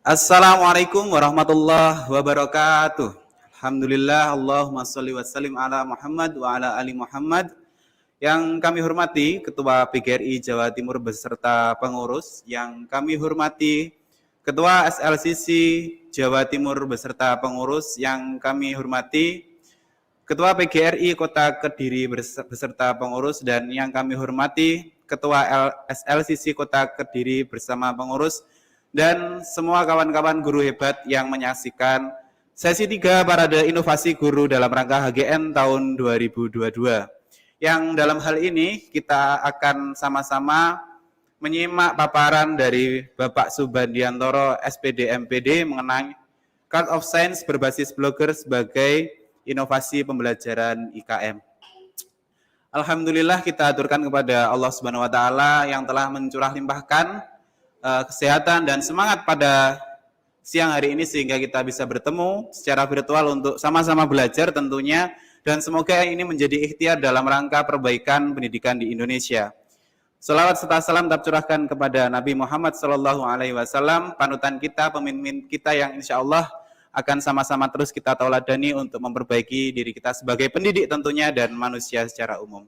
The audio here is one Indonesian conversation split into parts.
Assalamualaikum warahmatullahi wabarakatuh. Alhamdulillah, Allahumma sholli wa sallim ala Muhammad wa ala ali Muhammad. Yang kami hormati Ketua PGRI Jawa Timur beserta pengurus, yang kami hormati Ketua SLCC Jawa Timur beserta pengurus, yang kami hormati Ketua PGRI Kota Kediri beserta pengurus, dan yang kami hormati Ketua SLCC Kota Kediri bersama pengurus, dan semua kawan-kawan guru hebat yang menyaksikan sesi 3 Parade Inovasi Guru dalam rangka HGN tahun 2022. Yang dalam hal ini kita akan sama-sama menyimak paparan dari Bapak Subandiantoro SPD MPD mengenai Card of Science berbasis blogger sebagai inovasi pembelajaran IKM. Alhamdulillah kita aturkan kepada Allah Subhanahu wa taala yang telah mencurah limpahkan kesehatan dan semangat pada siang hari ini sehingga kita bisa bertemu secara virtual untuk sama-sama belajar tentunya, dan semoga ini menjadi ikhtiar dalam rangka perbaikan pendidikan di Indonesia. Shalawat serta salam tetap curahkan kepada Nabi Muhammad SAW, panutan kita, pemimpin kita yang insya Allah akan sama-sama terus kita tauladani untuk memperbaiki diri kita sebagai pendidik tentunya dan manusia secara umum.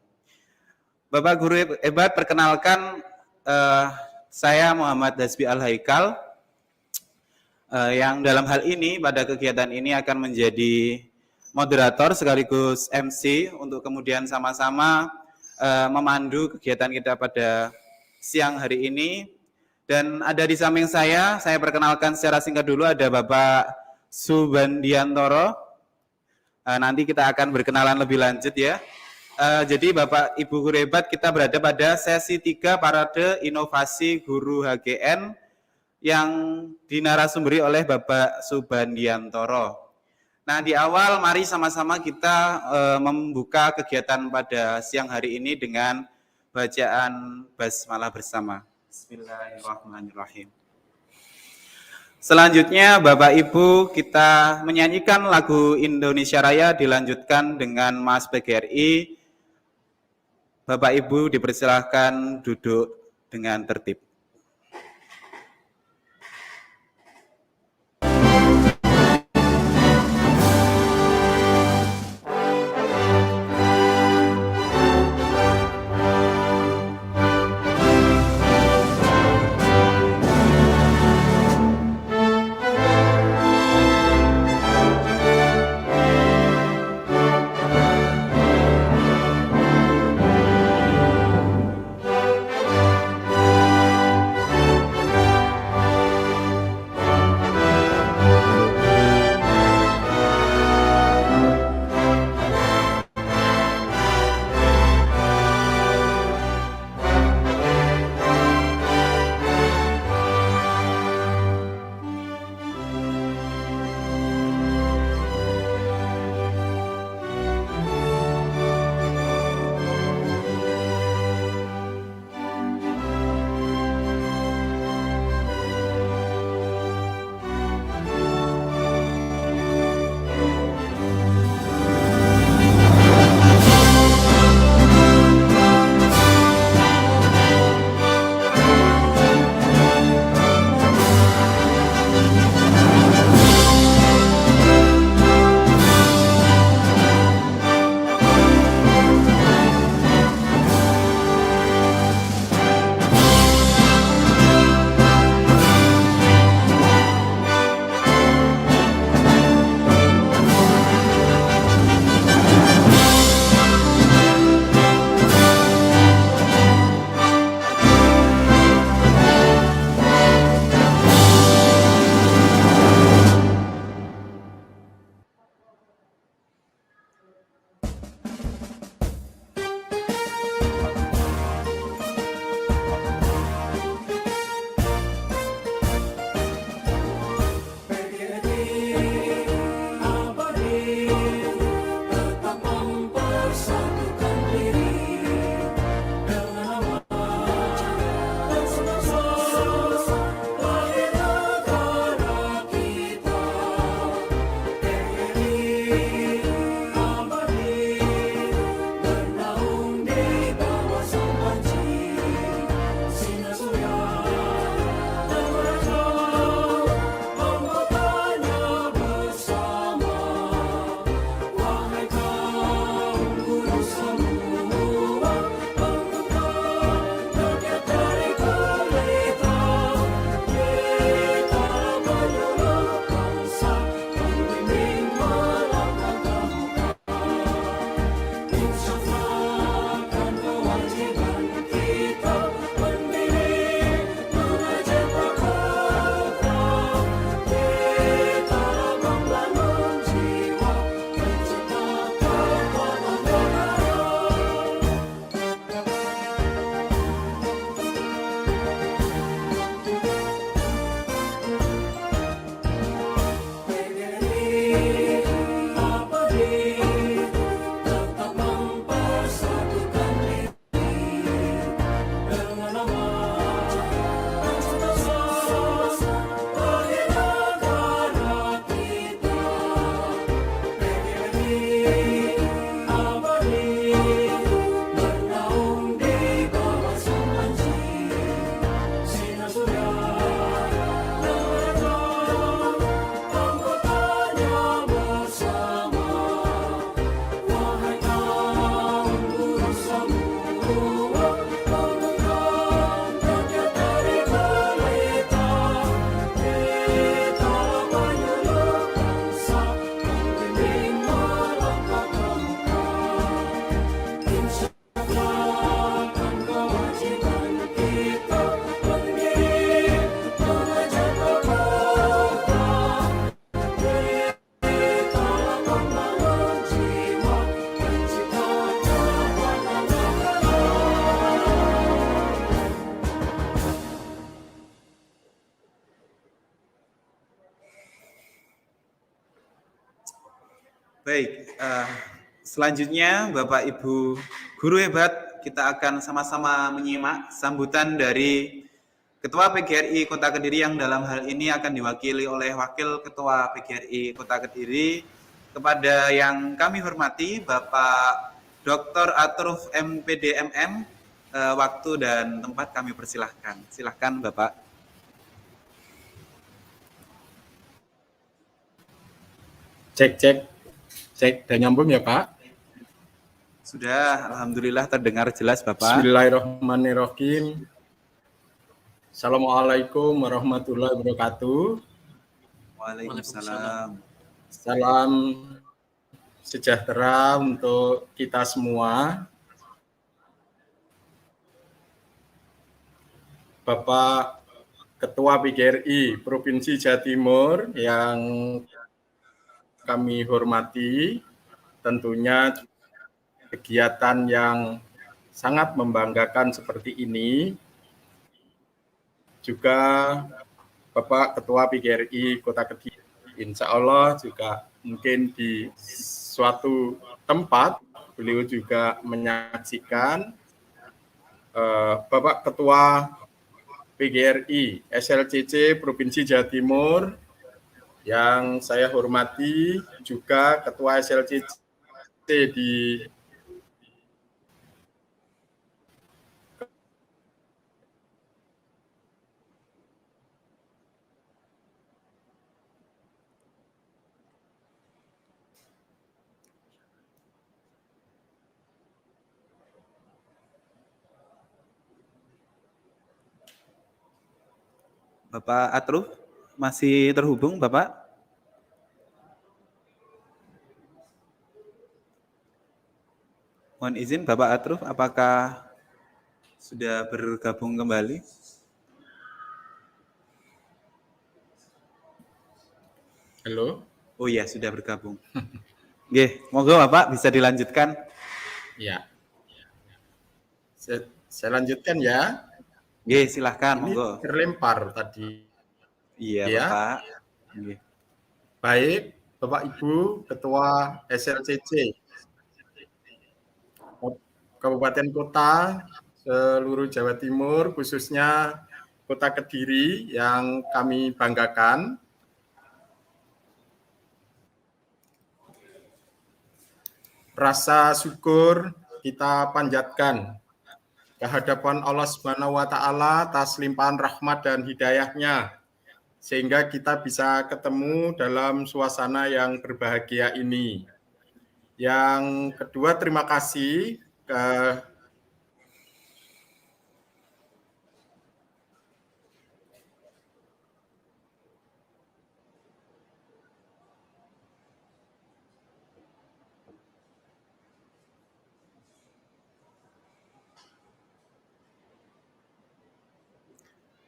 Bapak Guru hebat, perkenalkan saya Muhammad Dasbi Al-Haikal, yang dalam hal ini pada kegiatan ini akan menjadi moderator sekaligus MC untuk kemudian sama-sama memandu kegiatan kita pada siang hari ini. Dan ada di samping saya perkenalkan secara singkat dulu, ada Bapak Subandiantoro. Nanti kita akan berkenalan lebih lanjut ya. Jadi Bapak Ibu Guru hebat, kita berada pada sesi 3 Parade Inovasi Guru HGN yang dinarasumberi oleh Bapak Subandiantoro. Nah, di awal mari sama-sama kita membuka kegiatan pada siang hari ini dengan bacaan basmalah bersama. Bismillahirrahmanirrahim. Selanjutnya Bapak Ibu, kita menyanyikan lagu Indonesia Raya dilanjutkan dengan Mas PGRI. Bapak Ibu dipersilahkan duduk dengan tertib. Baik, selanjutnya Bapak Ibu guru hebat, kita akan sama-sama menyimak sambutan dari Ketua PGRI Kota Kediri yang dalam hal ini akan diwakili oleh Wakil Ketua PGRI Kota Kediri kepada yang kami hormati Bapak Dr. Atruf MPD MM. Waktu dan tempat kami persilahkan. Silahkan Bapak. Cek, dan nyambung ya Pak? Sudah, alhamdulillah terdengar jelas Bapak. Bismillahirrahmanirrahim. Assalamualaikum warahmatullahi wabarakatuh. Waalaikumsalam. Salam sejahtera untuk kita semua. Bapak Ketua PGRI Provinsi Jawa Timur yang kami hormati, tentunya kegiatan yang sangat membanggakan seperti ini juga Bapak Ketua PGRI Kota Kediri, insya Allah juga mungkin di suatu tempat beliau juga menyaksikan Bapak Ketua PGRI SLCC Provinsi Jawa Timur yang saya hormati, juga Ketua SLCC di Bapak Atruf masih terhubung Bapak? Mohon izin Bapak Atruf, apakah sudah bergabung kembali? Halo? Oh iya, sudah bergabung. Oke, monggo Bapak bisa dilanjutkan. Ya. Saya lanjutkan ya. Oke, silahkan, Ini monggo. terlempar tadi. Iya, ya. Bapak. Oke. Baik, Bapak Ibu Ketua SLCC Kabupaten Kota seluruh Jawa Timur, khususnya Kota Kediri yang kami banggakan. Rasa syukur kita panjatkan kehadapan Allah Subhanahu wa Ta'ala atas limpahan rahmat dan hidayahnya, sehingga kita bisa ketemu dalam suasana yang berbahagia ini. Yang kedua, terima kasih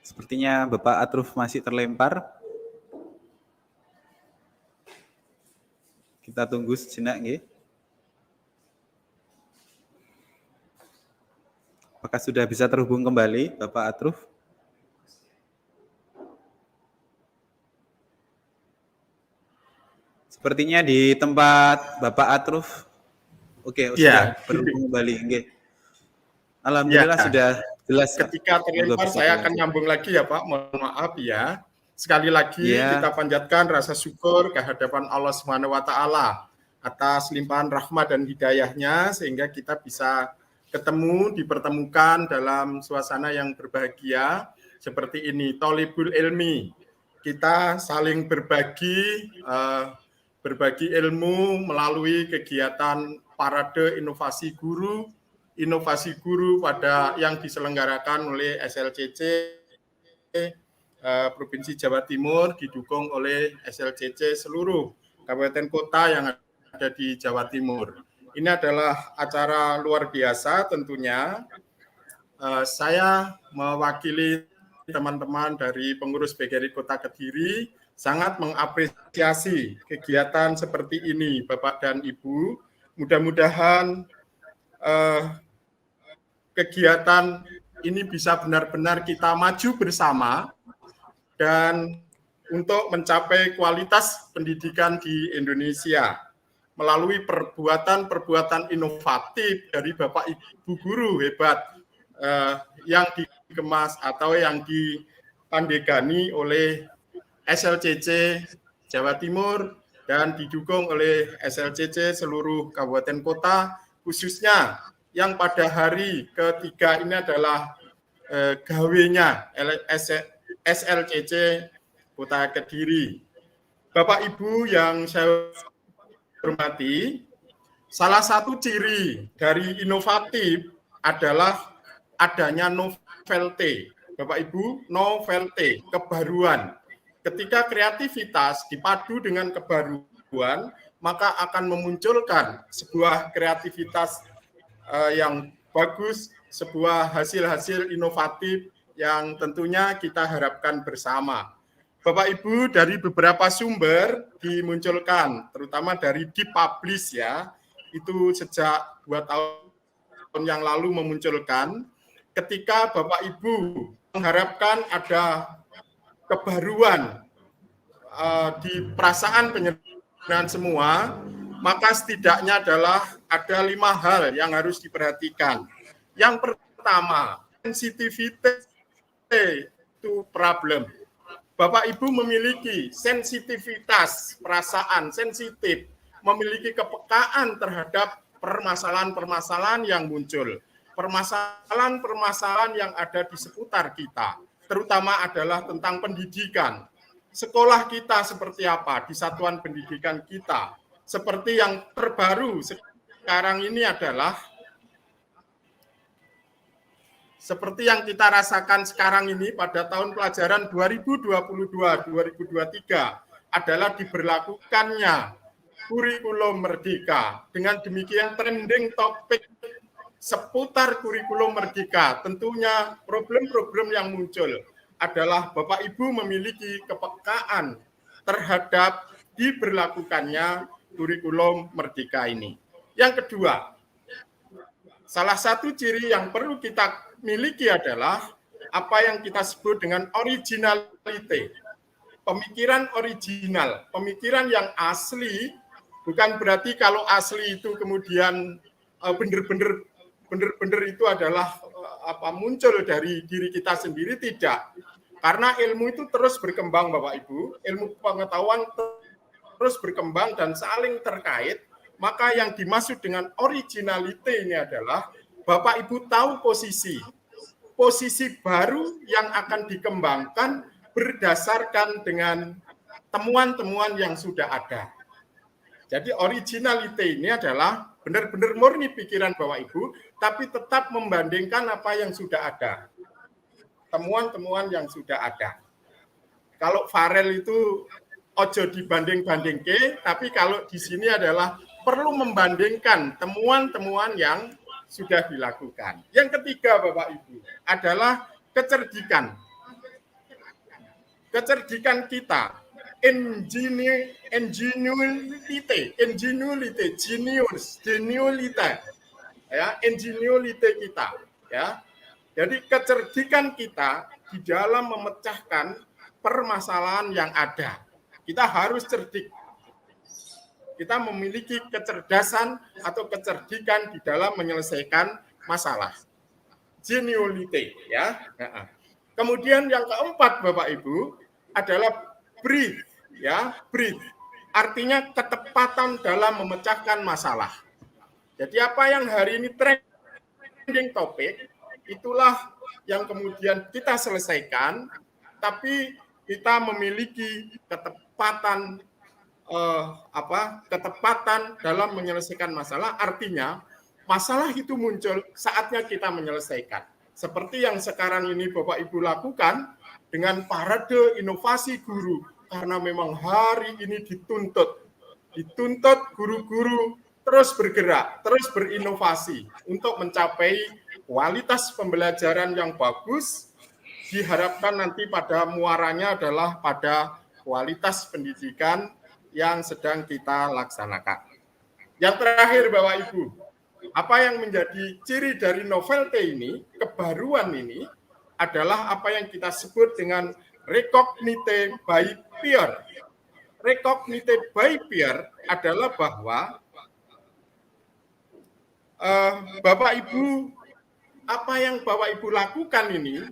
Sepertinya Bapak Atruf masih terlempar. Kita tunggu sejenak, nggih. Apakah sudah bisa terhubung kembali Bapak Atruf? Sepertinya di tempat Bapak Atruf. Oke, sudah berhubung kembali, nggih. Alhamdulillah sudah jelas. Ketika terlempar saya akan nyambung lagi ya Pak, mohon maaf ya. Sekali lagi kita panjatkan rasa syukur kehadapan Allah Subhanahu wa Ta'ala atas limpahan rahmat dan hidayahnya, sehingga kita bisa ketemu, dipertemukan dalam suasana yang berbahagia seperti ini. Tholibul ilmi, kita saling berbagi ilmu melalui kegiatan parade inovasi guru pada yang diselenggarakan oleh SLCC Provinsi Jawa Timur, didukung oleh SLCC seluruh kabupaten kota yang ada di Jawa Timur. Ini adalah acara luar biasa tentunya. Saya mewakili teman-teman dari pengurus PGRI Kota Kediri sangat mengapresiasi kegiatan seperti ini, Bapak dan Ibu. Mudah-mudahan kegiatan ini bisa benar-benar kita maju bersama dan untuk mencapai kualitas pendidikan di Indonesia. melalui perbuatan-perbuatan inovatif dari Bapak Ibu guru hebat yang dikemas atau yang dipandegani oleh SLCC Jawa Timur dan didukung oleh SLCC seluruh kabupaten kota, khususnya yang pada hari ketiga ini adalah gawenya SLCC Kota Kediri. Bapak Ibu yang saya hormati, salah satu ciri dari inovatif adalah adanya novelty. Bapak Ibu, novelty, kebaruan. Ketika kreativitas dipadu dengan kebaruan, maka akan memunculkan sebuah kreativitas yang bagus, sebuah hasil-hasil inovatif yang tentunya kita harapkan bersama. Bapak Ibu, dari beberapa sumber dimunculkan, terutama dari dipublish ya, itu sejak 2 tahun yang lalu memunculkan, ketika Bapak Ibu mengharapkan ada kebaruan di perasaan penyelenggaraan semua, maka setidaknya adalah ada 5 hal yang harus diperhatikan. Yang pertama, sensitivity to problem. Bapak Ibu memiliki sensitivitas, perasaan sensitif, memiliki kepekaan terhadap permasalahan-permasalahan yang muncul, permasalahan-permasalahan yang ada di seputar kita, terutama adalah tentang pendidikan. Sekolah kita seperti apa di satuan pendidikan kita. Seperti yang terbaru sekarang ini adalah seperti yang kita rasakan sekarang ini pada tahun pelajaran 2022-2023 adalah diberlakukannya kurikulum merdeka. Dengan demikian trending topik seputar kurikulum merdeka, tentunya problem-problem yang muncul adalah Bapak Ibu memiliki kepekaan terhadap diberlakukannya kurikulum merdeka ini. Yang kedua, salah satu ciri yang perlu kita miliki adalah apa yang kita sebut dengan originality. Pemikiran original, pemikiran yang asli, bukan berarti kalau asli itu kemudian benar-benar itu adalah muncul dari diri kita sendiri, tidak. Karena ilmu itu terus berkembang Bapak Ibu, ilmu pengetahuan terus berkembang dan saling terkait, maka yang dimaksud dengan originality ini adalah Bapak Ibu tahu posisi baru yang akan dikembangkan berdasarkan dengan temuan-temuan yang sudah ada. Jadi originality ini adalah benar-benar murni pikiran Bapak Ibu, tapi tetap membandingkan apa yang sudah ada. Temuan-temuan yang sudah ada. Kalau Farel itu ojo dibanding-bandingke, tapi kalau di sini adalah perlu membandingkan temuan-temuan yang sudah dilakukan. Yang ketiga Bapak Ibu adalah kecerdikan. Kecerdikan kita, ingenuity, ya, ingenuity kita, ya. Jadi kecerdikan kita di dalam memecahkan permasalahan yang ada. Kita harus cerdik. Kita memiliki kecerdasan atau kecerdikan di dalam menyelesaikan masalah. Genuinity, ya. Kemudian yang keempat Bapak Ibu adalah breadth, ya, breadth. Artinya ketepatan dalam memecahkan masalah. Jadi apa yang hari ini trending topik, itulah yang kemudian kita selesaikan, tapi kita memiliki ketepatan dalam menyelesaikan masalah. Artinya masalah itu muncul saatnya kita menyelesaikan. Seperti yang sekarang ini Bapak Ibu lakukan dengan parade inovasi guru, karena memang hari ini dituntut guru-guru terus bergerak, terus berinovasi untuk mencapai kualitas pembelajaran yang bagus. Diharapkan nanti pada muaranya adalah pada kualitas pendidikan yang sedang kita laksanakan. Yang terakhir Bapak Ibu, apa yang menjadi ciri dari novelty ini, kebaruan ini, adalah apa yang kita sebut dengan recognition by peer. Recognition by peer adalah bahwa Bapak Ibu, apa yang Bapak Ibu lakukan ini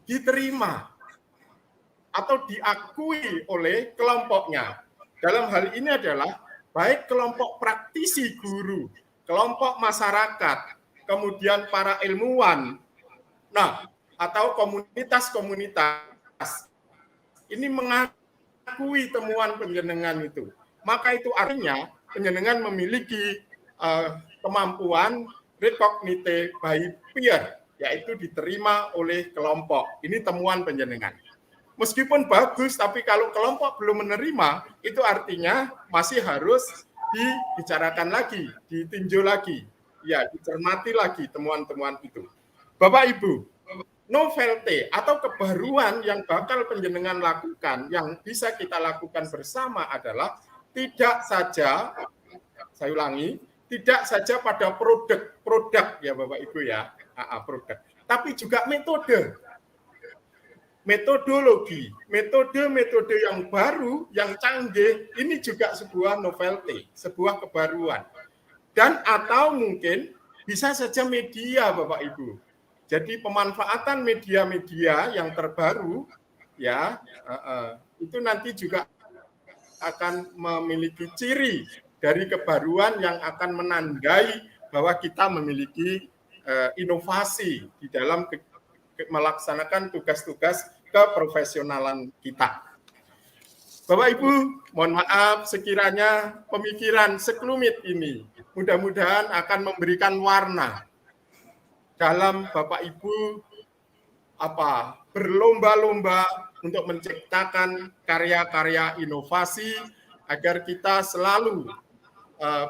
diterima atau diakui oleh kelompoknya. Dalam hal ini adalah baik kelompok praktisi guru, kelompok masyarakat, kemudian para ilmuwan, nah, atau komunitas-komunitas ini mengakui temuan penjenengan itu. Maka itu artinya penjenengan memiliki kemampuan recognize by peer, yaitu diterima oleh kelompok. Ini temuan penjenengan. Meskipun bagus, tapi kalau kelompok belum menerima, itu artinya masih harus dibicarakan lagi, ditinjau lagi, ya, dicermati lagi temuan-temuan itu. Bapak Ibu, novelty atau kebaruan yang bakal penjenengan lakukan, yang bisa kita lakukan bersama adalah tidak saja, saya ulangi, tidak saja pada produk ya Bapak Ibu ya, produk, tapi juga metodologi, metode yang baru, yang canggih, ini juga sebuah novelty, sebuah kebaruan. Dan atau mungkin bisa saja media Bapak Ibu. Jadi pemanfaatan media-media yang terbaru, ya, itu nanti juga akan memiliki ciri dari kebaruan yang akan menandai bahwa kita memiliki inovasi di dalam melaksanakan tugas-tugas keprofesionalan kita. Bapak Ibu, mohon maaf sekiranya pemikiran sekelumit ini mudah-mudahan akan memberikan warna dalam Bapak Ibu berlomba-lomba untuk menciptakan karya-karya inovasi agar kita selalu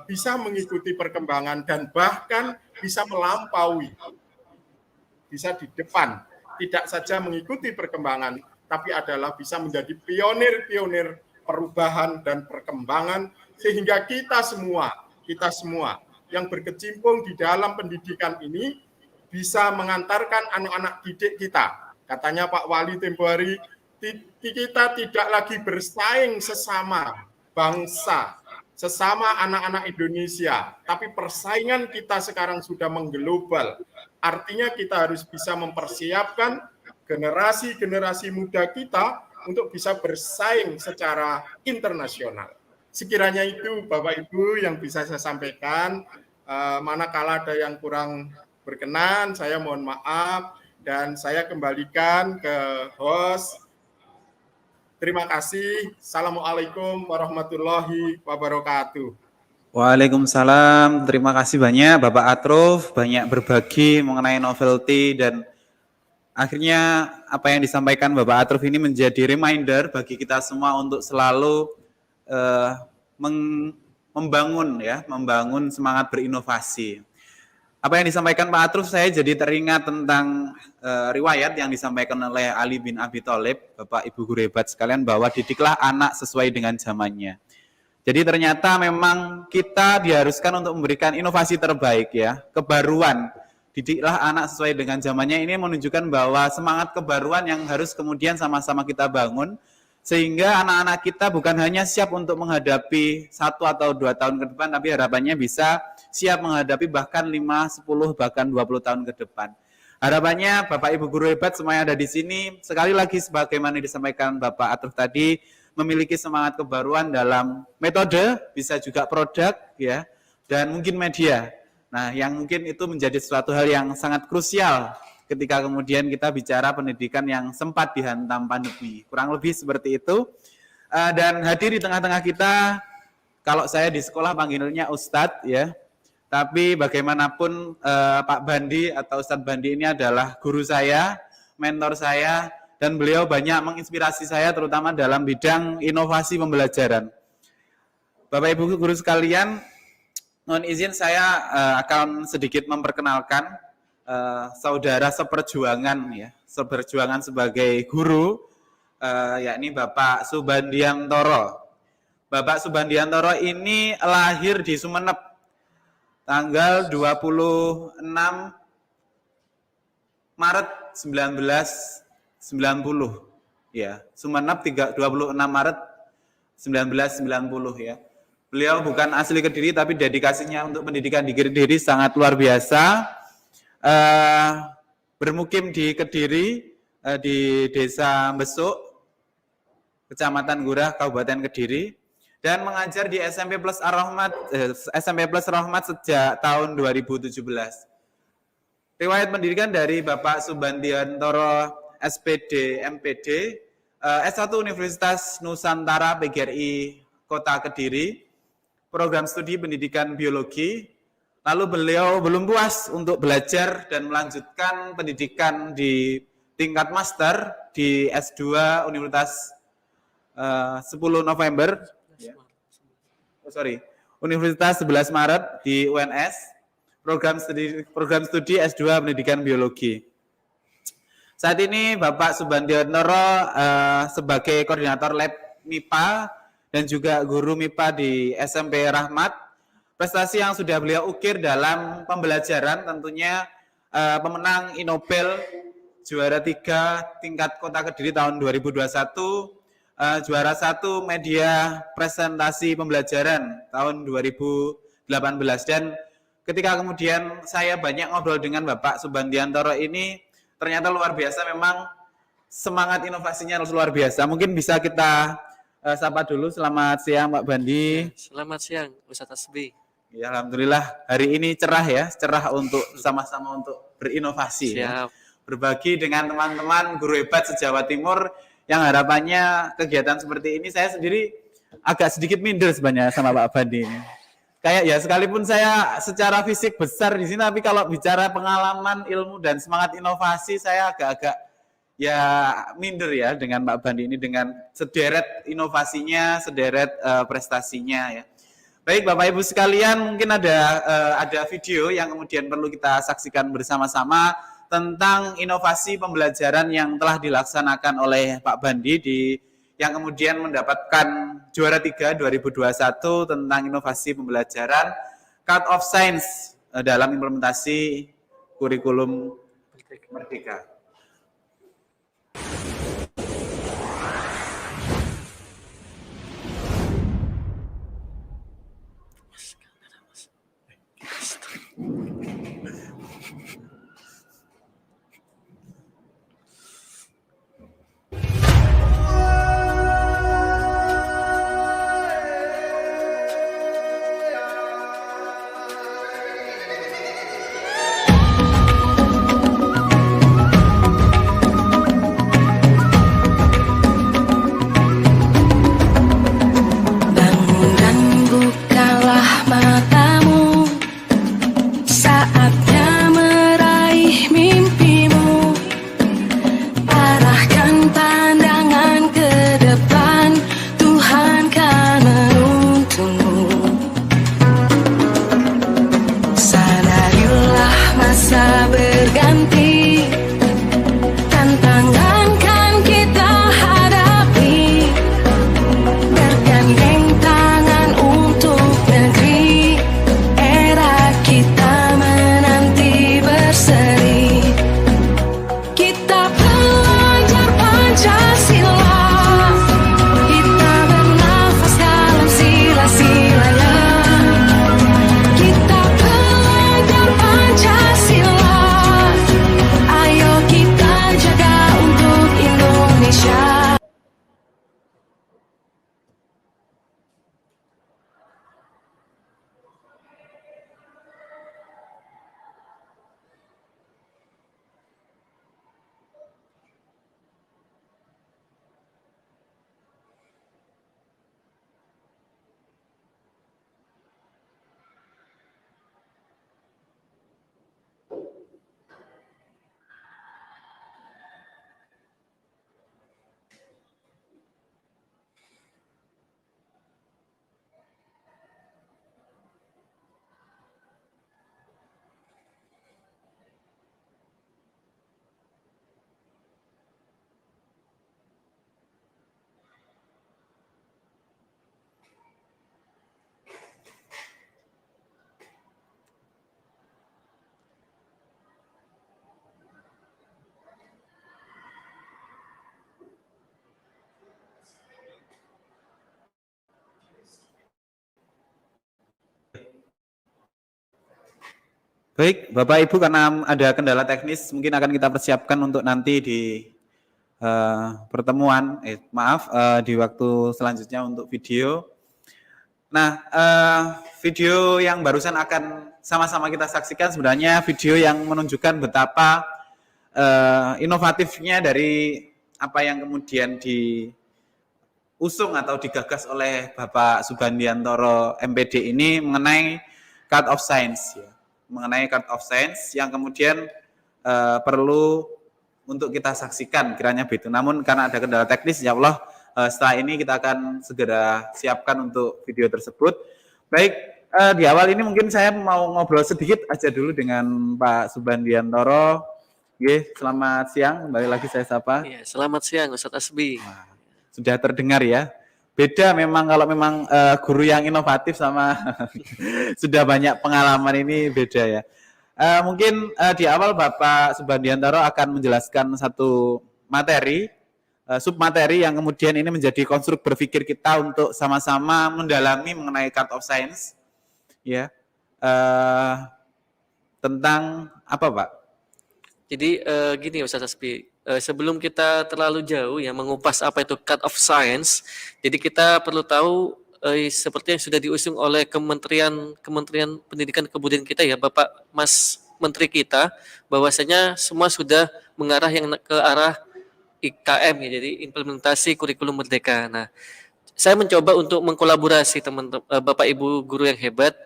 bisa mengikuti perkembangan dan bahkan bisa melampaui, bisa di depan, tidak saja mengikuti perkembangan, tapi adalah bisa menjadi pionir-pionir perubahan dan perkembangan, sehingga kita semua yang berkecimpung di dalam pendidikan ini bisa mengantarkan anak-anak didik kita. Katanya Pak Wali tempo hari, kita tidak lagi bersaing sesama bangsa, sesama anak-anak Indonesia, tapi persaingan kita sekarang sudah mengglobal. Artinya kita harus bisa mempersiapkan generasi-generasi muda kita untuk bisa bersaing secara internasional. Sekiranya itu Bapak Ibu yang bisa saya sampaikan, manakala ada yang kurang berkenan, saya mohon maaf dan saya kembalikan ke host. Terima kasih. Assalamualaikum warahmatullahi wabarakatuh. Waalaikumsalam, terima kasih banyak Bapak Atruf, banyak berbagi mengenai novelty dan akhirnya apa yang disampaikan Bapak Atruf ini menjadi reminder bagi kita semua untuk selalu membangun semangat berinovasi. Apa yang disampaikan Pak Atruf, saya jadi teringat tentang riwayat yang disampaikan oleh Ali bin Abi Thalib, Bapak Ibu guru hebat sekalian, bahwa didiklah anak sesuai dengan zamannya. Jadi ternyata memang kita diharuskan untuk memberikan inovasi terbaik ya, kebaruan. Didiklah anak sesuai dengan zamannya, ini menunjukkan bahwa semangat kebaruan yang harus kemudian sama-sama kita bangun, sehingga anak-anak kita bukan hanya siap untuk menghadapi 1 atau 2 tahun ke depan, tapi harapannya bisa siap menghadapi bahkan 5, 10, bahkan 20 tahun ke depan. Harapannya Bapak Ibu guru hebat semua yang ada di sini, sekali lagi sebagaimana disampaikan Bapak Atruf tadi, memiliki semangat kebaruan dalam metode, bisa juga produk, ya, dan mungkin media. Nah, yang mungkin itu menjadi suatu hal yang sangat krusial ketika kemudian kita bicara pendidikan yang sempat dihantam pandemi. Kurang lebih seperti itu. Dan hadir di tengah-tengah kita, kalau saya di sekolah panggilnya Ustadz, ya. Tapi bagaimanapun Pak Bandi atau Ustadz Bandi ini adalah guru saya, mentor saya, dan beliau banyak menginspirasi saya terutama dalam bidang inovasi pembelajaran. Bapak Ibu guru sekalian, mohon izin saya akan sedikit memperkenalkan saudara seperjuangan ya, seperjuangan sebagai guru, yakni Bapak Subandiantoro. Bapak Subandiantoro ini lahir di Sumeneb tanggal 26 Maret 1990 ya, Sumeneb 26 Maret 1990 ya. Beliau bukan asli Kediri, tapi dedikasinya untuk pendidikan di Kediri sangat luar biasa. Bermukim di Kediri, di Desa Besuk, Kecamatan Gurah, Kabupaten Kediri, dan mengajar di SMP Plus Rahmat sejak tahun 2017. Riwayat pendidikan dari Bapak Subandiantoro, SPD, MPD, S1 Universitas Nusantara PGRI Kota Kediri, program studi pendidikan biologi. Lalu beliau belum puas untuk belajar dan melanjutkan pendidikan di tingkat master di S2 Universitas 10 November, Universitas 11 Maret di UNS, program studi S2 pendidikan biologi. Saat ini Bapak Subandiantoro sebagai koordinator lab MIPA dan juga guru MIPA di SMP Rahmat. Prestasi yang sudah beliau ukir dalam pembelajaran tentunya pemenang Innobel juara 3 tingkat Kota Kediri tahun 2021, juara 1 media presentasi pembelajaran tahun 2018. Dan ketika kemudian saya banyak ngobrol dengan Bapak Subandiantoro ini, ternyata luar biasa, memang semangat inovasinya luar biasa. Mungkin bisa kita sapa dulu. Selamat siang Pak Bandi. Selamat siang Ustaz Asbi. Ya, alhamdulillah hari ini cerah ya, cerah untuk sama-sama untuk berinovasi. Siap. Ya. Berbagi dengan teman-teman guru hebat se-Jawa Timur yang harapannya kegiatan seperti ini. Saya sendiri agak sedikit minder sebenarnya sama Pak Bandi ini. Kayak ya sekalipun saya secara fisik besar di sini, tapi kalau bicara pengalaman, ilmu dan semangat inovasi saya agak-agak ya minder ya dengan Pak Bandi ini, dengan sederet inovasinya, sederet prestasinya ya. Baik Bapak Ibu sekalian, mungkin ada video yang kemudian perlu kita saksikan bersama-sama tentang inovasi pembelajaran yang telah dilaksanakan oleh Pak Bandi yang kemudian mendapatkan juara 3 2021 tentang inovasi pembelajaran Cut of Science dalam implementasi kurikulum Merdeka. Baik, Bapak Ibu, karena ada kendala teknis, mungkin akan kita persiapkan untuk nanti di pertemuan, di waktu selanjutnya untuk video. Nah, video yang barusan akan sama-sama kita saksikan sebenarnya video yang menunjukkan betapa inovatifnya dari apa yang kemudian diusung atau digagas oleh Bapak Subhandiantoro MPD ini mengenai Card of Science, ya. Mengenai Card of Science yang kemudian perlu untuk kita saksikan kiranya begitu. Namun karena ada kendala teknis, insya Allah setelah ini kita akan segera siapkan untuk video tersebut. Baik, di awal ini mungkin saya mau ngobrol sedikit aja dulu dengan Pak Subhandiantoro. Oke, selamat siang, kembali lagi saya sapa. Ya, selamat siang Ustadz Asbi. Sudah terdengar ya. Beda memang kalau memang guru yang inovatif sama sudah banyak pengalaman ini beda ya. Mungkin di awal Bapak Subhandiantoro akan menjelaskan satu materi, submateri yang kemudian ini menjadi konstruk berpikir kita untuk sama-sama mendalami mengenai Card of Science, ya, tentang apa Pak? Jadi gini Ustadz Asbi, sebelum kita terlalu jauh ya mengupas apa itu Card of Science, jadi kita perlu tahu seperti yang sudah diusung oleh Kementerian Pendidikan dan Kebudayaan kita ya, Bapak Mas Menteri kita, bahwasanya semua sudah mengarah yang ke arah IKM ya, jadi implementasi kurikulum merdeka. Nah, saya mencoba untuk mengkolaborasi teman-teman Bapak Ibu guru yang hebat.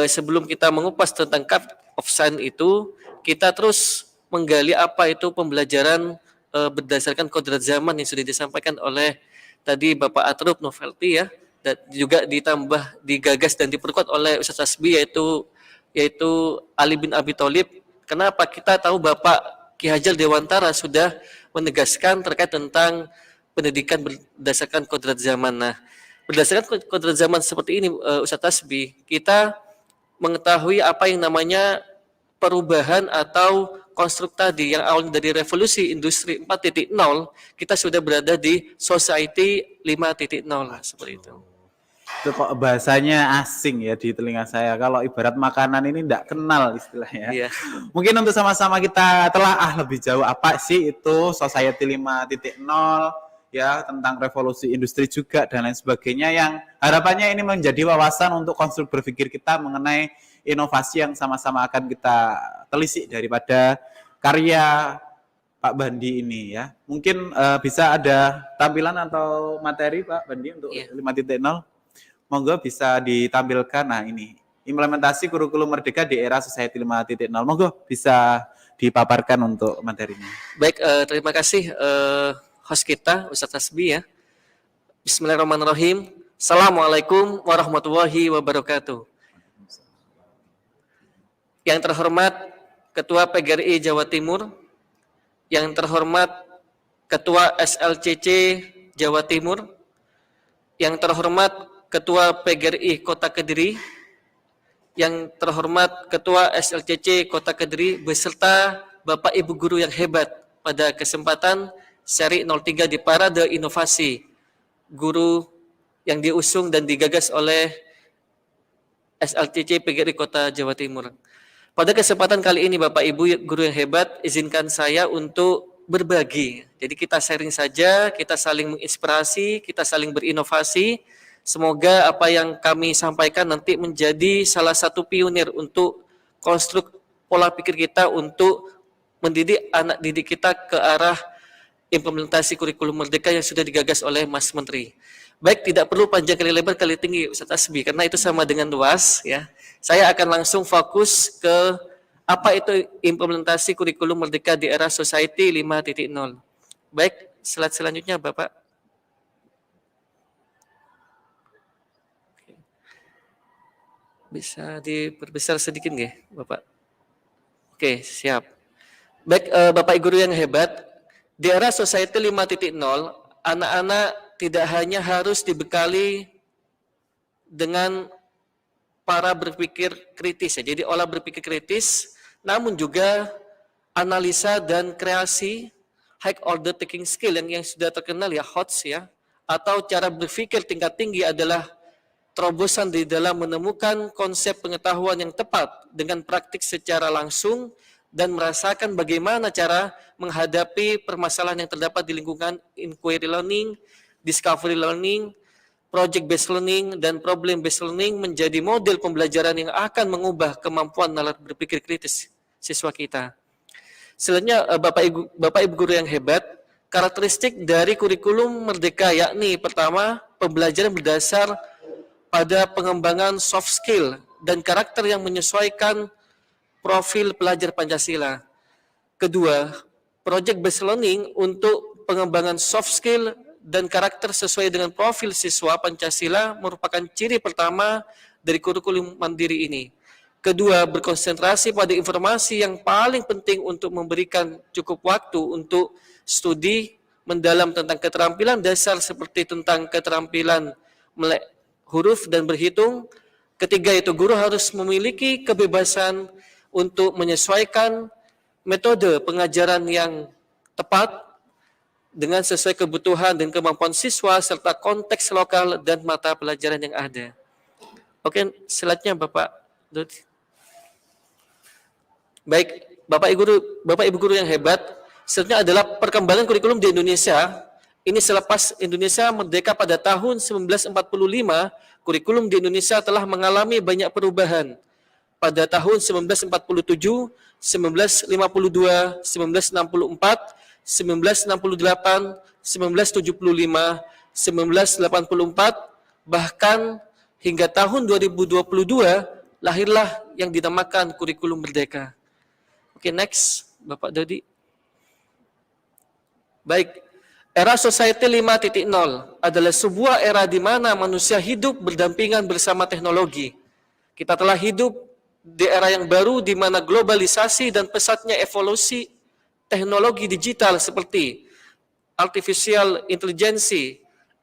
Sebelum kita mengupas tentang Card of Science itu, kita terus menggali apa itu pembelajaran berdasarkan kodrat zaman yang sudah disampaikan oleh tadi Bapak Atrub Novelty ya, dan juga ditambah digagas dan diperkuat oleh Ustadz Asbi yaitu Ali bin Abi Thalib. Kenapa? Kita tahu Bapak Ki Hajar Dewantara sudah menegaskan terkait tentang pendidikan berdasarkan kodrat zaman. Nah, berdasarkan kodrat zaman seperti ini Ustadz Asbi, kita mengetahui apa yang namanya perubahan atau konstruk tadi yang awalnya dari revolusi industri 4.0, kita sudah berada di society 5.0 seperti itu. Itu kok bahasanya asing ya di telinga saya. Kalau ibarat makanan ini tidak kenal istilahnya. Iya. Mungkin untuk sama-sama kita telaah lebih jauh apa sih itu Society 5.0 ya, tentang revolusi industri juga dan lain sebagainya, yang harapannya ini menjadi wawasan untuk konstruk berpikir kita mengenai inovasi yang sama-sama akan kita telisik daripada karya Pak Bandi ini ya. Mungkin bisa ada tampilan atau materi Pak Bandi untuk 5.0. Monggo bisa ditampilkan. Nah, ini implementasi kurikulum merdeka di era Society 5.0. Monggo bisa dipaparkan untuk materinya. Baik, terima kasih host kita Ustadz Asbi ya. Bismillahirrahmanirrahim. Assalamualaikum warahmatullahi wabarakatuh. Yang terhormat Ketua PGRI Jawa Timur, yang terhormat Ketua SLCC Jawa Timur, yang terhormat Ketua PGRI Kota Kediri, yang terhormat Ketua SLCC Kota Kediri beserta Bapak Ibu guru yang hebat pada kesempatan seri 03 di Parade Inovasi Guru yang diusung dan digagas oleh SLCC PGRI Kota Jawa Timur. Pada kesempatan kali ini Bapak Ibu guru yang hebat, izinkan saya untuk berbagi. Jadi kita sharing saja, kita saling menginspirasi, kita saling berinovasi. Semoga apa yang kami sampaikan nanti menjadi salah satu pionir untuk konstruk pola pikir kita untuk mendidik anak didik kita ke arah implementasi kurikulum merdeka yang sudah digagas oleh Mas Menteri. Baik, tidak perlu panjang kali lebar kali tinggi Ustadz Asbi, karena itu sama dengan luas ya. Saya akan langsung fokus ke apa itu implementasi kurikulum merdeka di era Society 5.0. Baik, slide selanjutnya Bapak. Bisa diperbesar sedikit nggih, Bapak? Oke, siap. Baik, Bapak Ibu guru yang hebat, di era Society 5.0, anak-anak tidak hanya harus dibekali dengan para berpikir kritis ya. Jadi olah berpikir kritis, namun juga analisa dan kreasi, high order thinking skill yang sudah terkenal ya, HOTS ya, atau cara berpikir tingkat tinggi adalah terobosan di dalam menemukan konsep pengetahuan yang tepat dengan praktik secara langsung dan merasakan bagaimana cara menghadapi permasalahan yang terdapat di lingkungan inquiry learning, discovery learning, project based learning, dan problem based learning menjadi model pembelajaran yang akan mengubah kemampuan nalar berpikir kritis siswa kita. Selanjutnya, Bapak Ibu guru yang hebat, karakteristik dari kurikulum Merdeka yakni pertama, pembelajaran berdasar pada pengembangan soft skill dan karakter yang menyesuaikan profil pelajar Pancasila. Kedua, project based learning untuk pengembangan soft skill dan karakter sesuai dengan profil siswa Pancasila merupakan ciri pertama dari kurikulum mandiri ini. Kedua, berkonsentrasi pada informasi yang paling penting untuk memberikan cukup waktu untuk studi mendalam tentang keterampilan dasar seperti tentang keterampilan melek huruf dan berhitung. Ketiga, itu guru harus memiliki kebebasan untuk menyesuaikan metode pengajaran yang tepat dengan sesuai kebutuhan dan kemampuan siswa serta konteks lokal dan mata pelajaran yang ada. Oke, selanjutnya Bapak Dodi. Baik, Bapak Ibu guru yang hebat, selanjutnya adalah perkembangan kurikulum di Indonesia. Ini selepas Indonesia merdeka pada tahun 1945, kurikulum di Indonesia telah mengalami banyak perubahan. Pada tahun 1947, 1952, 1964, 1968, 1975, 1984, bahkan hingga tahun 2022 lahirlah yang dinamakan kurikulum merdeka. Oke, next, Bapak Dodi. Baik, era Society 5.0 adalah sebuah era di mana manusia hidup berdampingan bersama teknologi. Kita telah hidup di era yang baru di mana globalisasi dan pesatnya evolusi teknologi digital seperti artificial intelligence,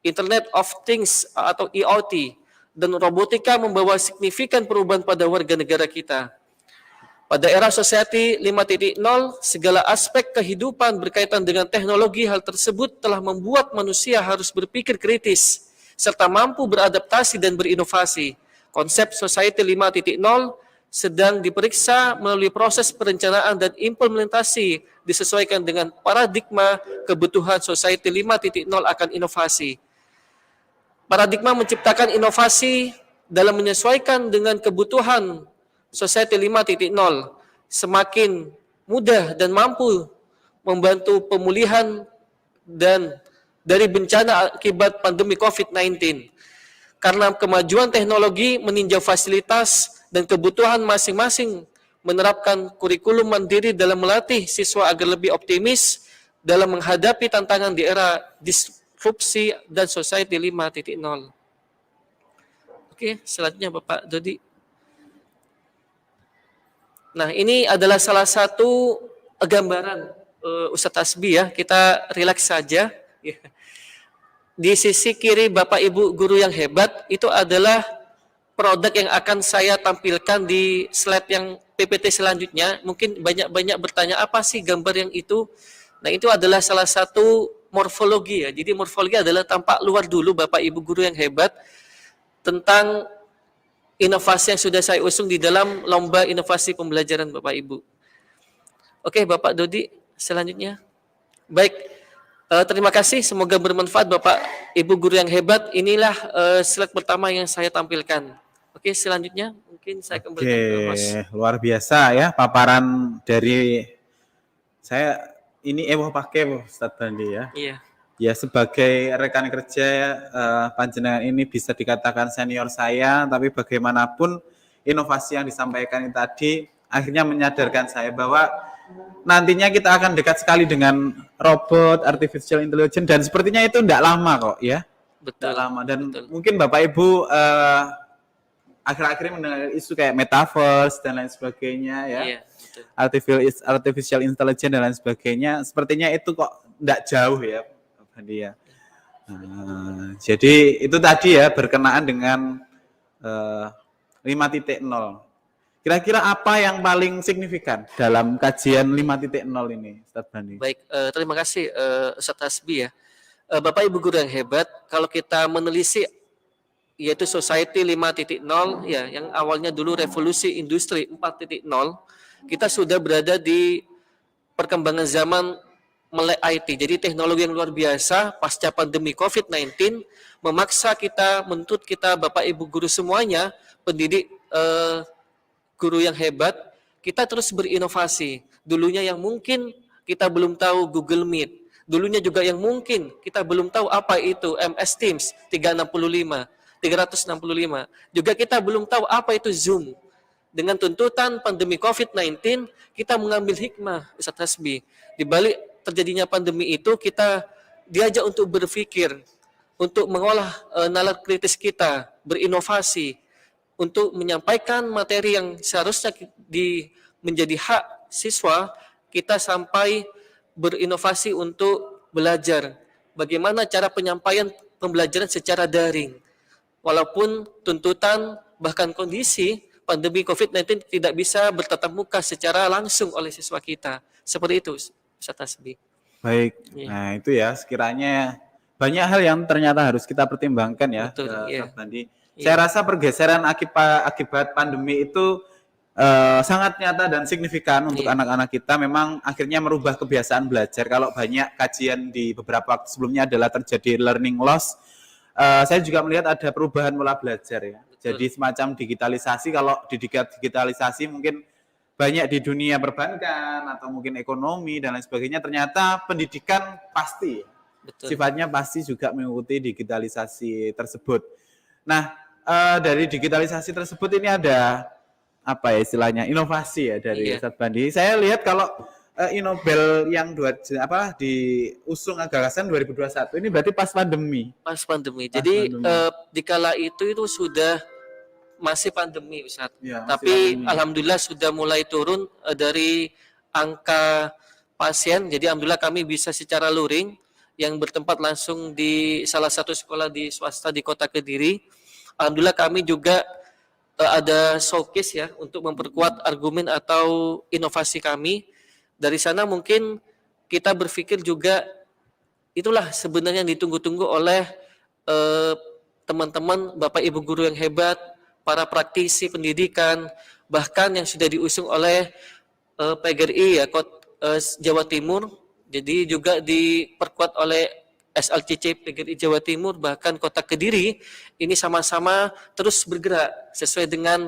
Internet of Things atau IoT, dan robotika membawa signifikan perubahan pada warga negara kita. Pada era Society 5.0, segala aspek kehidupan berkaitan dengan teknologi. Hal tersebut telah membuat manusia harus berpikir kritis, serta mampu beradaptasi dan berinovasi. Konsep Society 5.0 sedang diperiksa melalui proses perencanaan dan implementasi disesuaikan dengan paradigma kebutuhan Society 5.0 akan inovasi. Paradigma menciptakan inovasi dalam menyesuaikan dengan kebutuhan Society 5.0 semakin mudah dan mampu membantu pemulihan dan dari bencana akibat pandemi COVID-19. Karena kemajuan teknologi meninjau fasilitas dan kebutuhan masing-masing, menerapkan kurikulum mandiri dalam melatih siswa agar lebih optimis dalam menghadapi tantangan di era disrupsi dan Society 5.0. Oke, selanjutnya Bapak Dodi. Nah, ini adalah salah satu gambaran Ustadz Hasbi ya. Kita rileks saja. Di sisi kiri Bapak Ibu guru yang hebat, itu adalah produk yang akan saya tampilkan di slide yang PPT selanjutnya. Mungkin banyak bertanya apa sih gambar yang itu. Nah, itu adalah salah satu morfologi ya. Jadi morfologi adalah tampak luar dulu Bapak Ibu guru yang hebat tentang inovasi yang sudah saya usung di dalam lomba inovasi pembelajaran Bapak Ibu. Oke, Bapak Dodi, selanjutnya. Baik, terima kasih. Semoga bermanfaat Bapak Ibu guru yang hebat. Inilah slide pertama yang saya tampilkan. Oke, selanjutnya mungkin saya kembalikan ke host. Luar biasa ya paparan dari saya ini pakai Ustadz Bandi ya. Iya. Ya sebagai rekan kerja panjenengan ini bisa dikatakan senior saya, tapi bagaimanapun inovasi yang disampaikan ini tadi akhirnya menyadarkan saya bahwa nantinya kita akan dekat sekali dengan robot, artificial intelligence, dan sepertinya itu tidak lama kok ya. Betul. Tidak lama dan betul. Mungkin Bapak Ibu akhir-akhir ini mendengar isu kayak metaverse dan lain sebagainya ya. Iya, betul. Artificial intelligence dan lain sebagainya. Sepertinya itu kok tidak jauh ya. Dia. Jadi itu tadi ya berkenaan dengan 5.0. Kira-kira apa yang paling signifikan dalam kajian 5.0 ini, Ustadz Bandi? Baik, terima kasih Ustadz Hasbi ya. Bapak Ibu guru yang hebat, kalau kita menelisik yaitu Society 5.0 ya, yang awalnya dulu revolusi industri 4.0, kita sudah berada di perkembangan zaman melek IT. Jadi teknologi yang luar biasa pasca pandemi COVID-19 memaksa kita, menuntut kita Bapak Ibu guru semuanya, pendidik guru yang hebat, kita terus berinovasi. Dulunya yang mungkin kita belum tahu Google Meet, dulunya juga yang mungkin kita belum tahu apa itu MS Teams 365. Juga kita belum tahu apa itu Zoom. Dengan tuntutan pandemi COVID-19, kita mengambil hikmah, Ustadz Hasbi. Di balik terjadinya pandemi itu, kita diajak untuk berpikir, untuk mengolah nalar kritis kita, berinovasi, untuk menyampaikan materi yang seharusnya menjadi hak siswa, kita sampai berinovasi untuk belajar. Bagaimana cara penyampaian pembelajaran secara daring. Walaupun tuntutan bahkan kondisi pandemi COVID-19 tidak bisa bertatap muka secara langsung oleh siswa kita. Seperti itu, Ustaz Hasbi. Baik, nah itu ya sekiranya banyak hal yang ternyata harus kita pertimbangkan ya, Betul, Ustaz Bandi. Iya. Saya rasa pergeseran akibat pandemi itu sangat nyata dan signifikan untuk anak-anak kita. Memang akhirnya merubah kebiasaan belajar. Kalau banyak kajian di beberapa waktu sebelumnya adalah terjadi learning loss, saya juga melihat ada perubahan pola belajar ya. Jadi semacam digitalisasi, kalau digitalisasi mungkin banyak di dunia perbankan atau mungkin ekonomi dan lain sebagainya, ternyata pendidikan pasti sifatnya pasti juga mengikuti digitalisasi tersebut. Nah, dari digitalisasi tersebut ini ada apa ya istilahnya inovasi ya dari Ustadz Bandi. Saya lihat kalau Inobel yang diusung gagasan 2021 ini berarti pas pandemi. Pas pandemi. Jadi di kala itu sudah masih pandemi, Ustaz. Ya, tapi pandemi. Alhamdulillah sudah mulai turun dari angka pasien. Jadi alhamdulillah kami bisa secara luring yang bertempat langsung di salah satu sekolah di swasta di Kota Kediri. Alhamdulillah kami juga ada showcase ya untuk memperkuat argumen atau inovasi kami. Dari sana mungkin kita berpikir juga itulah sebenarnya yang ditunggu-tunggu oleh teman-teman Bapak Ibu guru yang hebat, para praktisi pendidikan, bahkan yang sudah diusung oleh PGRI ya Jawa Timur. Jadi juga diperkuat oleh SLCC PGRI Jawa Timur, bahkan Kota Kediri ini sama-sama terus bergerak sesuai dengan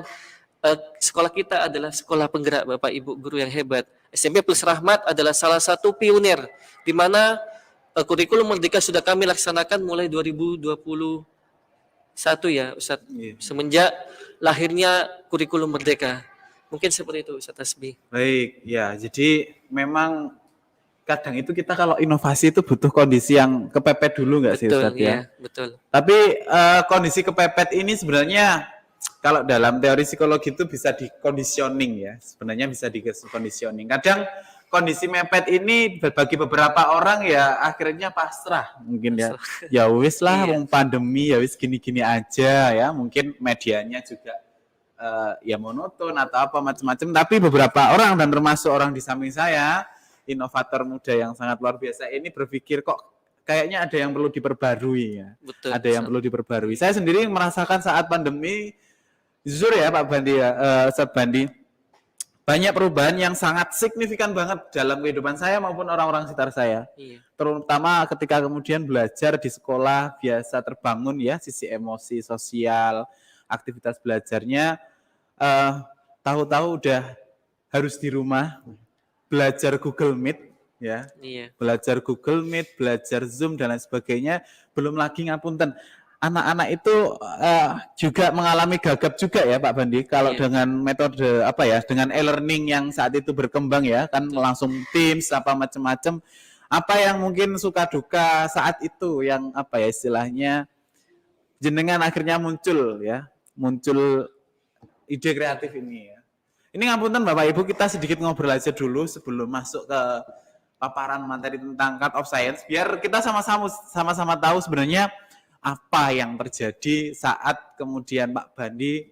sekolah kita adalah sekolah penggerak Bapak Ibu guru yang hebat. SMP Plus Rahmat adalah salah satu pionir di mana kurikulum Merdeka sudah kami laksanakan mulai 2021 ya Ustadz. Semenjak lahirnya kurikulum Merdeka. Mungkin seperti itu Ustadz Hasbi. Baik, ya jadi memang kadang itu kita kalau inovasi itu butuh kondisi yang kepepet dulu nggak sih Ustadz ya? Betul. Tapi kondisi kepepet ini sebenarnya kalau dalam teori psikologi itu bisa di-conditioning ya. Sebenarnya bisa di-conditioning. Kadang kondisi mepet ini bagi beberapa orang ya akhirnya pasrah mungkin ya. Ya wis lah pandemi ya wis gini-gini aja ya. Mungkin medianya juga ya monoton atau apa macam-macam. Tapi beberapa orang dan termasuk orang di samping saya, inovator muda yang sangat luar biasa ini berpikir kok kayaknya ada yang perlu diperbarui ya. Betul, ada yang perlu diperbarui. Saya sendiri merasakan saat pandemi, jujur ya Pak Bandi ya, Ustadz Bandi, banyak perubahan yang sangat signifikan banget dalam kehidupan saya maupun orang-orang sekitar saya. Terutama ketika kemudian belajar di sekolah biasa terbangun ya, sisi emosi, sosial, aktivitas belajarnya, tahu-tahu udah harus di rumah, belajar Google Meet, ya, belajar Google Meet, belajar Zoom dan lain sebagainya. Belum lagi ngapunten, anak-anak itu juga mengalami gagap juga ya Pak Bandi. Kalau dengan metode apa ya, dengan e-learning yang saat itu berkembang ya, kan langsung Teams apa macam-macam. Apa yang mungkin suka duka saat itu yang apa ya istilahnya jenengan akhirnya muncul ide kreatif ini ya. Ini ngapunten Bapak Ibu, kita sedikit ngobrol aja dulu sebelum masuk ke paparan materi tentang cut of science, biar kita sama-sama tahu sebenarnya apa yang terjadi saat kemudian Pak Bandi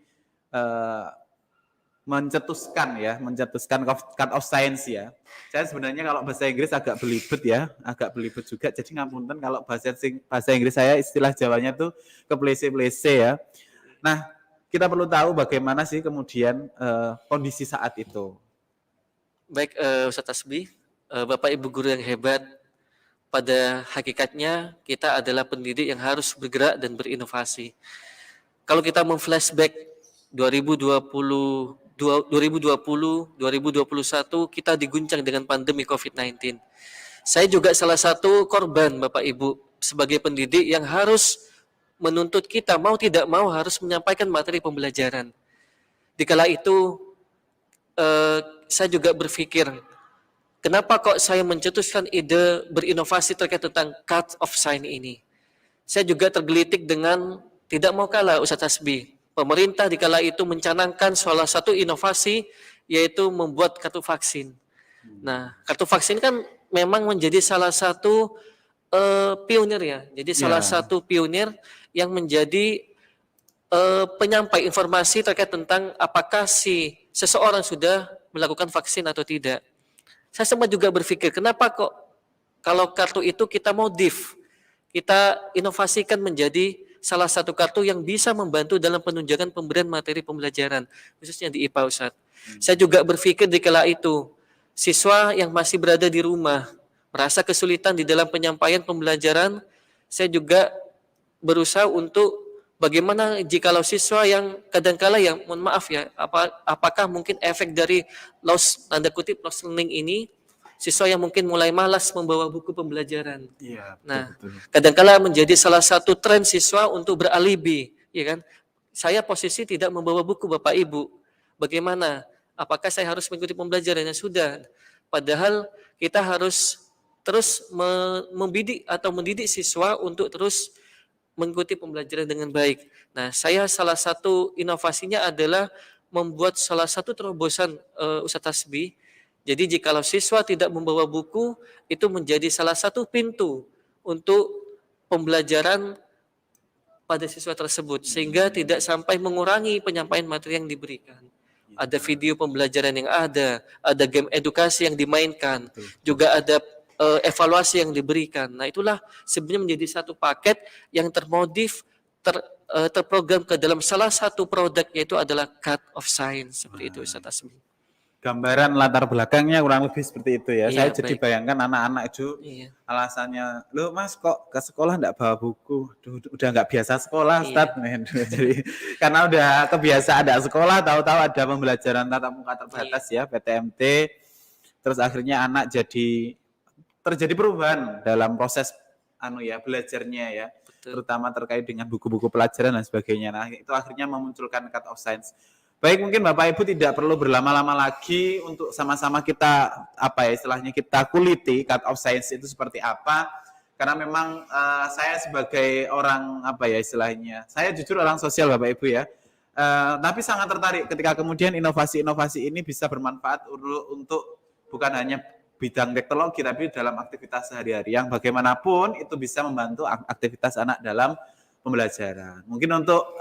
mencetuskan cut of science ya. Saya sebenarnya kalau bahasa Inggris agak belibet juga. Jadi ngapunten kalau bahasa Inggris saya istilah Jawanya tuh keplese-plese ya. Nah, kita perlu tahu bagaimana sih kemudian kondisi saat itu. Baik, Ustaz Tasbih, Bapak Ibu guru yang hebat, pada hakikatnya kita adalah pendidik yang harus bergerak dan berinovasi. Kalau kita memflashback 2020, 2021 kita diguncang dengan pandemi COVID-19. Saya juga salah satu korban Bapak Ibu sebagai pendidik yang harus menuntut kita mau tidak mau harus menyampaikan materi pembelajaran. Dikala itu saya juga berpikir, kenapa kok saya mencetuskan ide berinovasi terkait tentang cut of sign ini? Saya juga tergelitik dengan tidak mau kalah Ustaz Tasbih. Pemerintah dikala itu mencanangkan salah satu inovasi yaitu membuat kartu vaksin. Nah, kartu vaksin kan memang menjadi salah satu pionir ya. Jadi salah satu pionir yang menjadi penyampai informasi terkait tentang apakah si seseorang sudah melakukan vaksin atau tidak. Saya sempat juga berpikir, kenapa kok kalau kartu itu kita modif, kita inovasikan menjadi salah satu kartu yang bisa membantu dalam penunjangkan pemberian materi pembelajaran, khususnya di IPA Ustaz. Saya juga berpikir di kala itu, siswa yang masih berada di rumah, merasa kesulitan di dalam penyampaian pembelajaran, saya juga berusaha untuk bagaimana jikalau siswa yang kadangkala yang mohon maaf ya, apakah mungkin efek dari loss learning ini, siswa yang mungkin mulai malas membawa buku pembelajaran. Iya, Nah, betul. kadangkala menjadi salah satu tren siswa untuk beralibi, ya kan? Saya posisi tidak membawa buku Bapak Ibu. Bagaimana? Apakah saya harus mengikuti pembelajarannya? Sudah. Padahal kita harus terus membidik atau mendidik siswa untuk terus mengikuti pembelajaran dengan baik. Nah, saya salah satu inovasinya adalah membuat salah satu terobosan Ustaz Tasbih. Jadi jikalau siswa tidak membawa buku, itu menjadi salah satu pintu untuk pembelajaran pada siswa tersebut, sehingga tidak sampai mengurangi penyampaian materi yang diberikan. Ada video pembelajaran yang ada game edukasi yang dimainkan, juga ada evaluasi yang diberikan. Nah, itulah sebenarnya menjadi satu paket yang termodif, terprogram ke dalam salah satu produk, yaitu adalah cut of science. Seperti itu Ustaz Tasbih. Gambaran latar belakangnya kurang lebih seperti itu ya. Iya, Saya jadi baik. bayangkan anak-anak itu alasannya, "Loh Mas kok ke sekolah enggak bawa buku?" Duh, udah enggak biasa sekolah, Ustaz. Jadi karena udah kebiasaan ada sekolah, tahu-tahu ada pembelajaran tatap muka terbatas ya, PTMT. Terus akhirnya anak terjadi perubahan dalam proses belajarnya ya. Betul. Terutama terkait dengan buku-buku pelajaran dan sebagainya. Nah, itu akhirnya memunculkan cut of science. Baik, mungkin Bapak Ibu tidak perlu berlama-lama lagi untuk sama-sama kita istilahnya kita kuliti cut of science itu seperti apa. Karena memang saya sebagai orang istilahnya, saya jujur orang sosial Bapak Ibu ya. Tapi sangat tertarik ketika kemudian inovasi-inovasi ini bisa bermanfaat untuk bukan hanya bidang teknologi tapi dalam aktivitas sehari-hari yang bagaimanapun itu bisa membantu aktivitas anak dalam pembelajaran. Mungkin untuk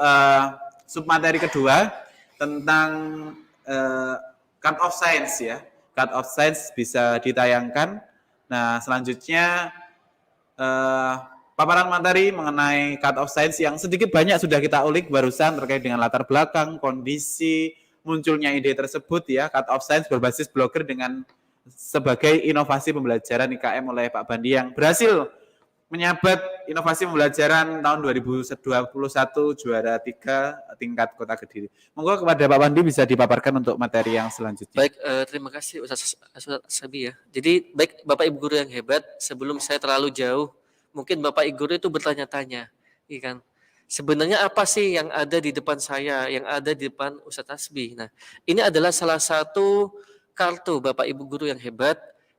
submateri kedua tentang cut of science ya. Cut of science bisa ditayangkan. Nah, selanjutnya paparan materi mengenai cut of science yang sedikit banyak sudah kita ulik barusan terkait dengan latar belakang, kondisi, munculnya ide tersebut ya. Cut of science berbasis blogger dengan sebagai inovasi pembelajaran IKM oleh Pak Bandi yang berhasil menyabat inovasi pembelajaran tahun 2021 juara 3 tingkat Kota Kediri. Monggo kepada Pak Bandi bisa dipaparkan untuk materi yang selanjutnya. Baik, terima kasih Ustaz Sabi ya. Jadi baik Bapak Ibu guru yang hebat, sebelum saya terlalu jauh, mungkin Bapak Ibu guru itu bertanya-tanya, iya kan? Sebenarnya apa sih yang ada di depan saya, yang ada di depan Ustaz Tasbih? Nah, ini adalah salah satu kartu Bapak Ibu guru yang hebat.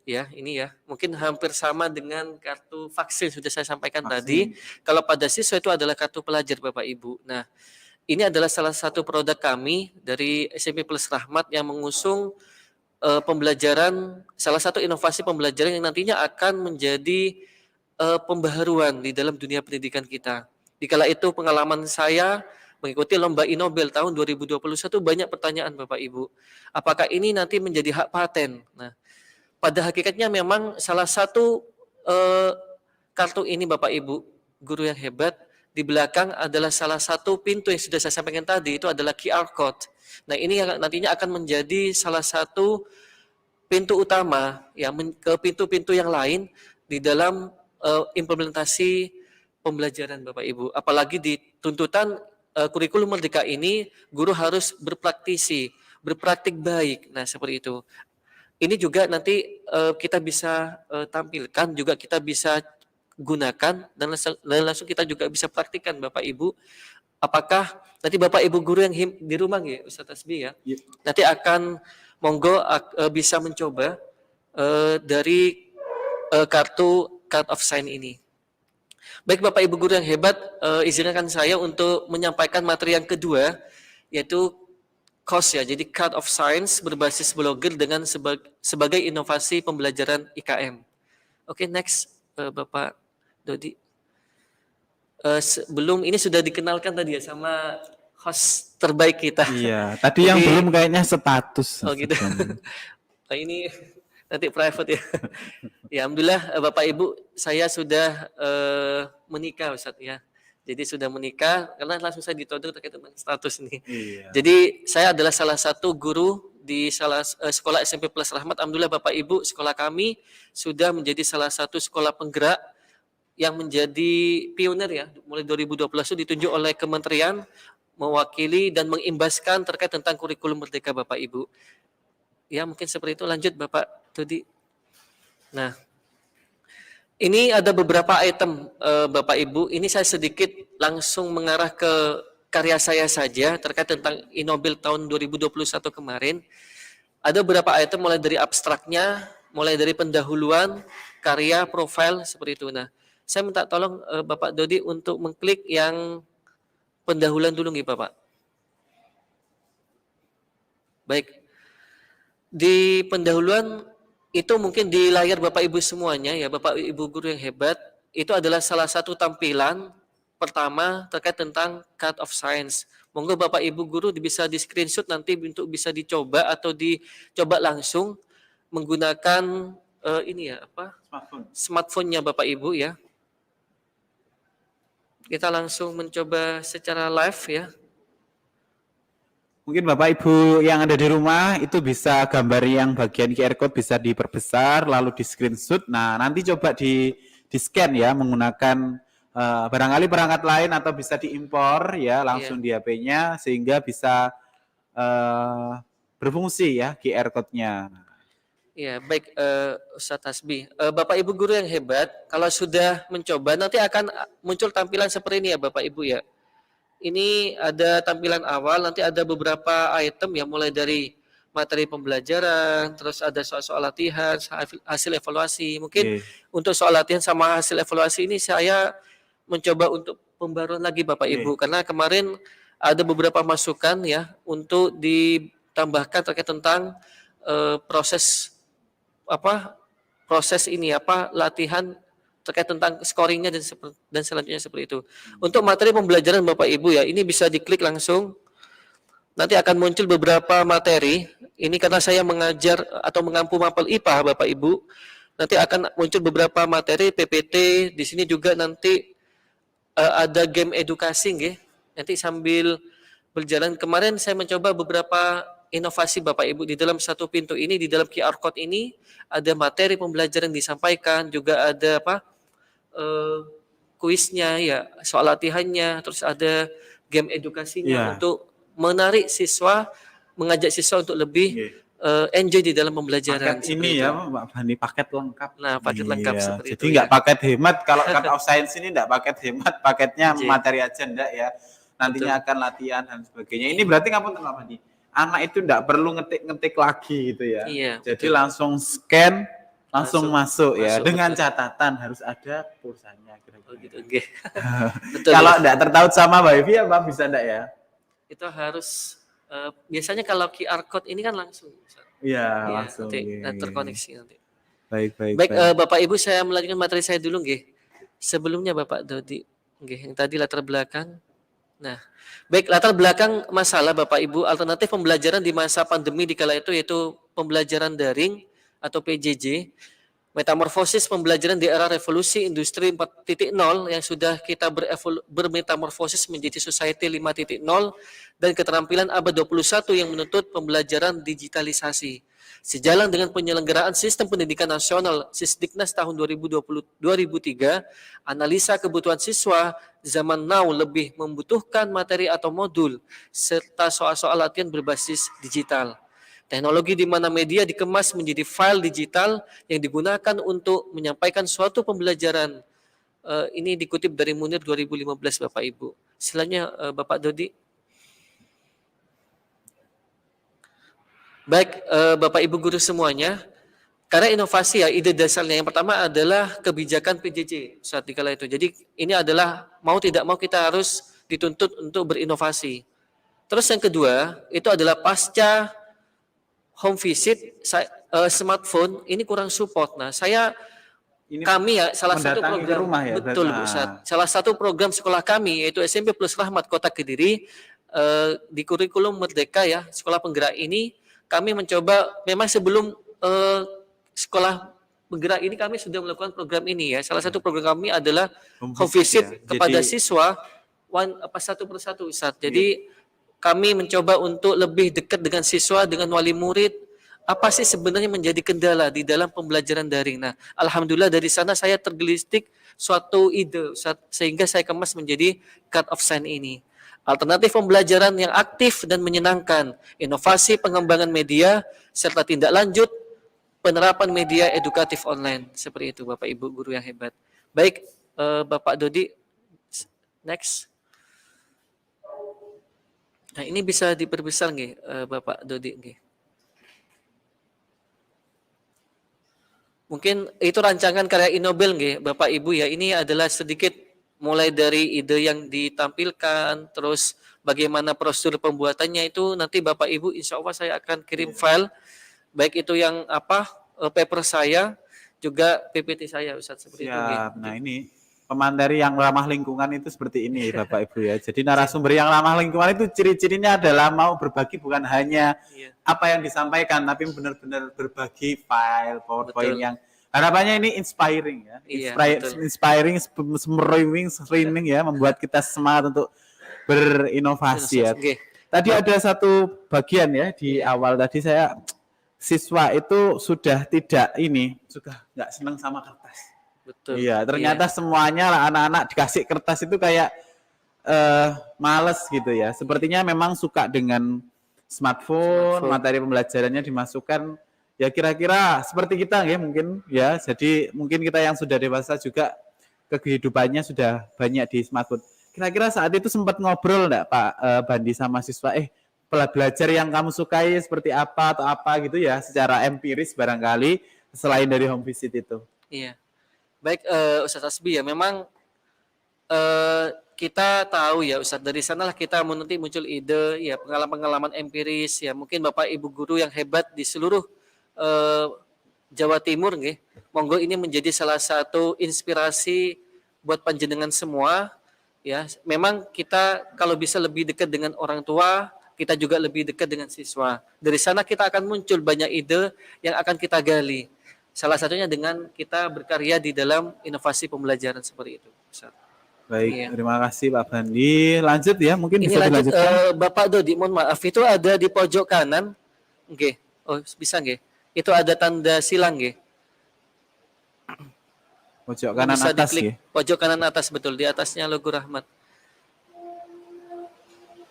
Ya, ini ya, mungkin hampir sama dengan kartu vaksin sudah saya sampaikan tadi. Kalau pada siswa itu adalah kartu pelajar Bapak Ibu. Nah, ini adalah salah satu produk kami dari SMP Plus Rahmat yang mengusung pembelajaran, salah satu inovasi pembelajaran yang nantinya akan menjadi pembaharuan di dalam dunia pendidikan kita. Dikala itu pengalaman saya mengikuti lomba Inobel tahun 2021 banyak pertanyaan Bapak Ibu. Apakah ini nanti menjadi hak paten? Nah, pada hakikatnya memang salah satu eh, kartu ini Bapak Ibu, guru yang hebat, di belakang adalah salah satu pintu yang sudah saya sampaikan tadi, itu adalah QR code. Nah, ini yang nantinya akan menjadi salah satu pintu utama ya ke pintu-pintu yang lain di dalam implementasi pembelajaran Bapak Ibu. Apalagi di tuntutan kurikulum merdeka ini guru harus berpraktisi, berpraktik baik. Nah, seperti itu. Ini juga nanti kita bisa tampilkan, juga kita bisa gunakan dan langsung kita juga bisa praktikkan Bapak Ibu. Apakah nanti Bapak Ibu guru yang di rumah ya Ustaz Tasbih ya, nanti akan monggo bisa mencoba dari kartu card of sign ini. Baik Bapak Ibu guru yang hebat, izinkan saya untuk menyampaikan materi yang kedua, yaitu COS ya, jadi Card of Science berbasis blogger dengan sebagai inovasi pembelajaran IKM. Oke, next Bapak Dodi. Sebelum ini sudah dikenalkan tadi ya sama host terbaik kita. Iya, tadi yang belum kayaknya status. Oh gitu. Nah, ini nanti private ya. Ya, alhamdulillah Bapak Ibu, saya sudah menikah Ustaz ya. Jadi sudah menikah karena langsung saya ditodong terkait dengan status ini. Iya. Jadi saya adalah salah satu guru di sekolah SMP Plus Rahmat. Alhamdulillah Bapak Ibu, sekolah kami sudah menjadi salah satu sekolah penggerak yang menjadi pionir ya, mulai 2012 itu ditunjuk oleh kementerian mewakili dan mengimbaskan terkait tentang kurikulum merdeka Bapak Ibu. Ya mungkin seperti itu, lanjut Bapak Dodi. Nah, ini ada beberapa item Bapak Ibu, ini saya sedikit langsung mengarah ke karya saya saja terkait tentang Inobel tahun 2021 kemarin. Ada beberapa item mulai dari abstraknya, mulai dari pendahuluan, karya, profil, seperti itu. Nah, saya minta tolong Bapak Dodi untuk mengklik yang pendahuluan dulu nih Bapak. Baik. Di pendahuluan itu mungkin di layar Bapak Ibu semuanya ya, Bapak Ibu guru yang hebat, itu adalah salah satu tampilan pertama terkait tentang Card of Science. Monggo Bapak Ibu guru bisa di screenshot nanti untuk bisa dicoba atau dicoba langsung menggunakan ini ya apa? Smartphone-nya Bapak Ibu ya. Kita langsung mencoba secara live ya. Mungkin Bapak Ibu yang ada di rumah itu bisa gambar yang bagian QR code bisa diperbesar lalu di screenshot. Nah, nanti coba di scan ya menggunakan barangkali perangkat lain atau bisa diimpor ya langsung di HP-nya sehingga bisa berfungsi ya QR code-nya. Ya, baik Ustaz Tasbih. Bapak Ibu guru yang hebat, kalau sudah mencoba nanti akan muncul tampilan seperti ini ya Bapak Ibu ya. Ini ada tampilan awal, nanti ada beberapa item ya, mulai dari materi pembelajaran, terus ada soal-soal latihan, hasil evaluasi. Mungkin untuk soal latihan sama hasil evaluasi ini saya mencoba untuk pembaruan lagi Bapak Ibu, karena kemarin ada beberapa masukan ya untuk ditambahkan terkait tentang proses ini latihan terkait tentang scoringnya dan selanjutnya seperti itu. Untuk materi pembelajaran Bapak Ibu ya, ini bisa diklik langsung. Nanti akan muncul beberapa materi. Ini karena saya mengajar atau mengampu mapel IPA Bapak Ibu. Nanti akan muncul beberapa materi PPT. Di sini juga nanti ada game edukasi nggih. Nanti sambil berjalan, kemarin saya mencoba beberapa inovasi Bapak Ibu di dalam satu pintu ini, di dalam QR code ini ada materi pembelajaran disampaikan, juga ada kuisnya ya, soal latihannya, terus ada game edukasinya untuk menarik siswa, mengajak siswa untuk lebih enjoy di dalam pembelajaran. Paket ini ya Mbak Bani, paket lengkap. Nah, paket lengkap seperti jadi itu. Jadi nggak paket hemat, kalau Card of Science ini nggak paket hemat, paketnya materi aja enggak ya. Nantinya akan latihan dan sebagainya. Ini berarti ngapain Mbak Bani? Anak itu enggak perlu ngetik-ngetik lagi gitu ya. Iya, jadi langsung scan, langsung masuk ya. Dengan catatan harus ada pulsanya kira-kira. Oh gitu, okay. Betul. Kalau enggak tertaut sama Wifi apa bisa enggak ya? Itu harus biasanya kalau QR code ini kan langsung. Iya, langsung. Nanti terkoneksi nanti. Baik. Bapak Ibu, saya melanjutkan materi saya dulu nggih. Sebelumnya Bapak Dodi, nggih, yang tadi latar belakang. Nah, baik, latar belakang masalah Bapak Ibu, alternatif pembelajaran di masa pandemi di kala itu yaitu pembelajaran daring atau PJJ, metamorfosis pembelajaran di era revolusi industri 4.0 yang sudah kita bermetamorfosis menjadi society 5.0 dan keterampilan abad 21 yang menuntut pembelajaran digitalisasi. Sejalan dengan penyelenggaraan Sistem Pendidikan Nasional Sisdiknas tahun 2003, analisa kebutuhan siswa zaman now lebih membutuhkan materi atau modul serta soal-soal latihan berbasis digital. Teknologi di mana media dikemas menjadi file digital yang digunakan untuk menyampaikan suatu pembelajaran. Ini dikutip dari Munir 2015 Bapak Ibu. Silahkan Bapak Dodi. Baik, Bapak Ibu guru semuanya, karena inovasi ya, ide dasarnya yang pertama adalah kebijakan PJJ saat dikala itu. Jadi ini adalah mau tidak mau kita harus dituntut untuk berinovasi. Terus yang kedua, itu adalah pasca home visit, smartphone ini kurang support. Nah, kami ya salah satu program rumah ya, betul Bu Ustaz. Salah satu program sekolah kami yaitu SMP Plus Rahmat Kota Kediri di kurikulum Merdeka ya, sekolah penggerak ini kami mencoba memang sebelum sekolah penggerak ini kami sudah melakukan program ini ya. Salah satu program kami adalah home visit ya, kepada siswa satu persatu Ustaz. Jadi kami mencoba untuk lebih dekat dengan siswa, dengan wali murid. Apa sih sebenarnya menjadi kendala di dalam pembelajaran daring? Nah, alhamdulillah dari sana saya tergelistik suatu ide sehingga saya kemas menjadi Cut of Sign ini. Alternatif pembelajaran yang aktif dan menyenangkan, inovasi pengembangan media, serta tindak lanjut penerapan media edukatif online. Seperti itu Bapak Ibu guru yang hebat. Baik, Bapak Dodi, next. Nah ini bisa diperbesar nggih, Bapak Dodi nggih. Mungkin itu rancangan karya Inobel nggih, Bapak Ibu ya. Ini adalah sedikit mulai dari ide yang ditampilkan, terus bagaimana prosedur pembuatannya itu nanti Bapak Ibu insya Allah saya akan kirim file, baik itu yang paper saya, juga PPT saya Ustaz seperti itu. Nah ini pemateri yang ramah lingkungan itu seperti ini Bapak Ibu ya. Jadi narasumber yang ramah lingkungan itu ciri-cirinya adalah mau berbagi bukan hanya apa yang disampaikan, tapi benar-benar berbagi file, PowerPoint yang harapannya ini inspiring ya. Inspiring, streaming ya, membuat kita semangat untuk berinovasi ya. Tadi ada satu bagian ya di awal tadi siswa itu sudah nggak senang sama kertas. Betul. Iya, ternyata semuanya anak-anak dikasih kertas itu kayak males gitu ya. Sepertinya memang suka dengan smartphone. Materi pembelajarannya dimasukkan ya kira-kira seperti kita ya mungkin ya. Jadi mungkin kita yang sudah dewasa juga kehidupannya sudah banyak di smartphone. Kira-kira saat itu sempat ngobrol enggak Pak Bandi sama siswa belajar yang kamu sukai seperti apa atau apa gitu ya secara empiris barangkali selain dari home visit itu. Iya. Baik Ustaz Asbi ya, memang kita tahu ya Ustaz, dari sanalah kita nanti muncul ide ya, pengalaman-pengalaman empiris ya, mungkin Bapak Ibu guru yang hebat di seluruh Jawa Timur nggih. Monggo ini menjadi salah satu inspirasi buat panjenengan semua ya. Memang kita kalau bisa lebih dekat dengan orang tua, kita juga lebih dekat dengan siswa. Dari sana kita akan muncul banyak ide yang akan kita gali. Salah satunya dengan kita berkarya di dalam inovasi pembelajaran seperti itu. Ustaz. Baik, terima kasih Pak Bandi. Lanjut ya, mungkin ini bisa dilanjutkan. Bapak Dodi, mohon maaf, itu ada di pojok kanan. Oke. Oh, bisa nggih? Itu ada tanda silang nggih. Pojok kanan bisa atas ya. Pojok kanan atas betul, di atasnya logo Rahmat.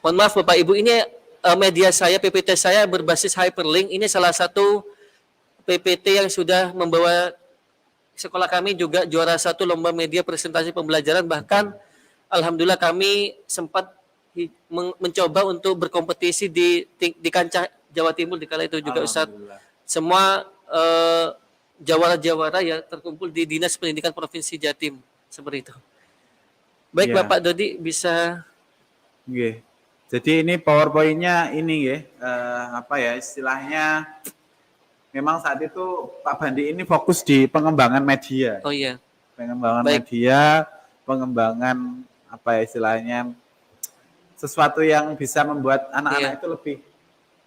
Mohon maaf Bapak Ibu, ini media saya, PPT saya berbasis hyperlink. Ini salah satu PPT yang sudah membawa sekolah kami juga juara 1 lomba media presentasi pembelajaran. Bahkan alhamdulillah kami sempat mencoba untuk berkompetisi di kancah Jawa Timur di kala itu juga Ustaz. Semua jawara-jawara ya terkumpul di Dinas Pendidikan Provinsi Jatim seperti itu. Baik ya. Bapak Dodi bisa. Oke. Jadi ini PowerPoint-nya ini ya, istilahnya memang saat itu Pak Bandi ini fokus di pengembangan media. Oh iya. Pengembangan media, pengembangan istilahnya sesuatu yang bisa membuat anak-anak Iya. itu lebih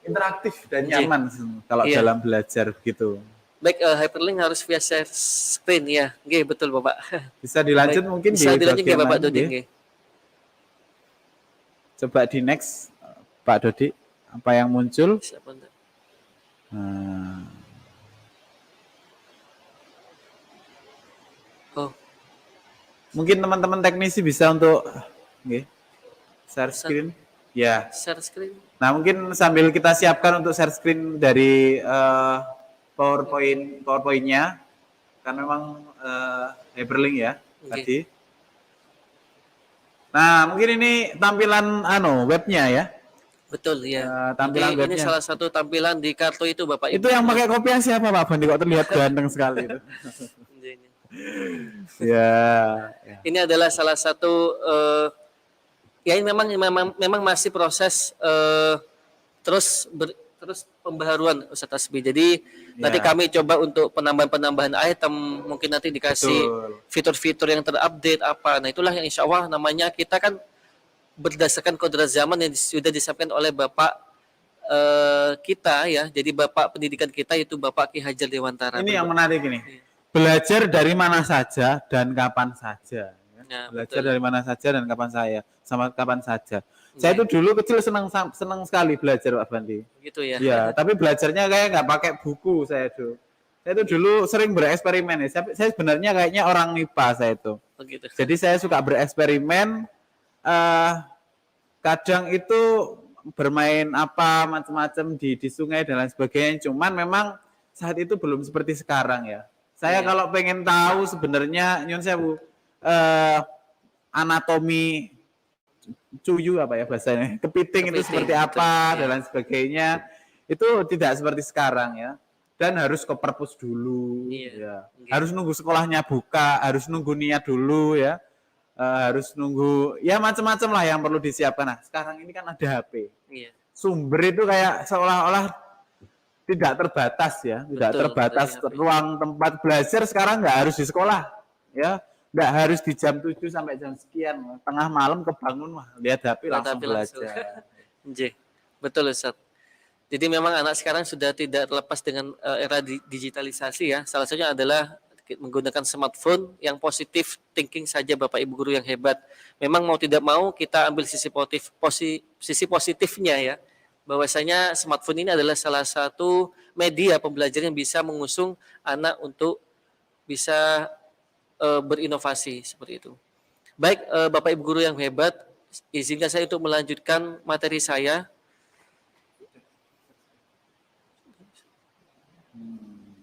interaktif dan Iya. nyaman kalau Iya. dalam belajar gitu. Baik, hyperlink harus via share screen ya. Nggih, betul Bapak. Bisa dilanjut Baik, mungkin di bisa dilanjut nggih bagian Bapak lain, Dodi nggih. nggih. Coba di next Pak Dodi, apa yang muncul? Siapa enggak? Nah, Oh, mungkin teman-teman teknisi bisa untuk nggih, share Bisa. screen. Ya. share screen. Nah, mungkin sambil kita siapkan untuk share screen dari PowerPoint-nya, kan memang hyperlink ya Oke. tadi. Nah, mungkin ini tampilan webnya ya. Betul ya. Tampilan Jadi ini webnya. salah satu tampilan di kartu itu Bapak Ibu. Itu yang pakai kopiah siapa Pak Bandi? Kok terlihat ganteng sekali itu. Ya. Ini adalah salah satu ya ini memang masih proses terus pembaharuan Ustaz Tasbih. Jadi nanti kami coba untuk penambahan item, mungkin nanti dikasih Betul. fitur-fitur yang terupdate apa. Nah, itulah yang insya Allah namanya kita kan berdasarkan kodrat zaman yang sudah disampaikan oleh Bapak kita ya. Jadi Bapak pendidikan kita itu Bapak Ki Hajar Dewantara. Ini yang menarik ini. Iya. Belajar dari mana saja dan kapan saja. Nah, Belajar betul. dari mana saja dan kapan saja. Saya itu dulu kecil senang sekali belajar Pak Bandi. Gitu ya. Iya, tapi belajarnya kayak nggak pakai buku saya itu. Saya itu dulu sering bereksperimen ya. Saya sebenarnya kayaknya orang MIPA saya itu. Begitu. Jadi saya suka bereksperimen. Kadang itu bermain apa macam-macam di sungai dan lain sebagainya. Cuman memang saat itu belum seperti sekarang ya. Saya kalau pengen tahu sebenarnya nyun sewu anatomi cuyu apa ya bahasanya, kepiting itu seperti apa dan lain sebagainya, itu tidak seperti sekarang ya. Dan harus ke perpus dulu, ya. Harus nunggu sekolahnya buka, harus nunggu niat dulu ya. Harus nunggu ya macam-macam lah yang perlu disiapkan. Nah, sekarang ini kan ada HP. Iya. Sumber itu kayak seolah-olah tidak terbatas ya, tidak terbatas ruang tempat belajar sekarang nggak harus di sekolah ya, nggak harus di jam 7 sampai jam sekian, tengah malam kebangun mah lihat HP langsung belajar. Betul Ustaz. Jadi memang anak sekarang sudah tidak terlepas dengan era digitalisasi ya. Salah satunya adalah menggunakan smartphone yang positif thinking saja Bapak Ibu guru yang hebat. Memang mau tidak mau kita ambil sisi positifnya ya. Bahwasanya smartphone ini adalah salah satu media pembelajaran yang bisa mengusung anak untuk bisa berinovasi seperti itu. Baik Bapak Ibu guru yang hebat, izinkan saya untuk melanjutkan materi saya.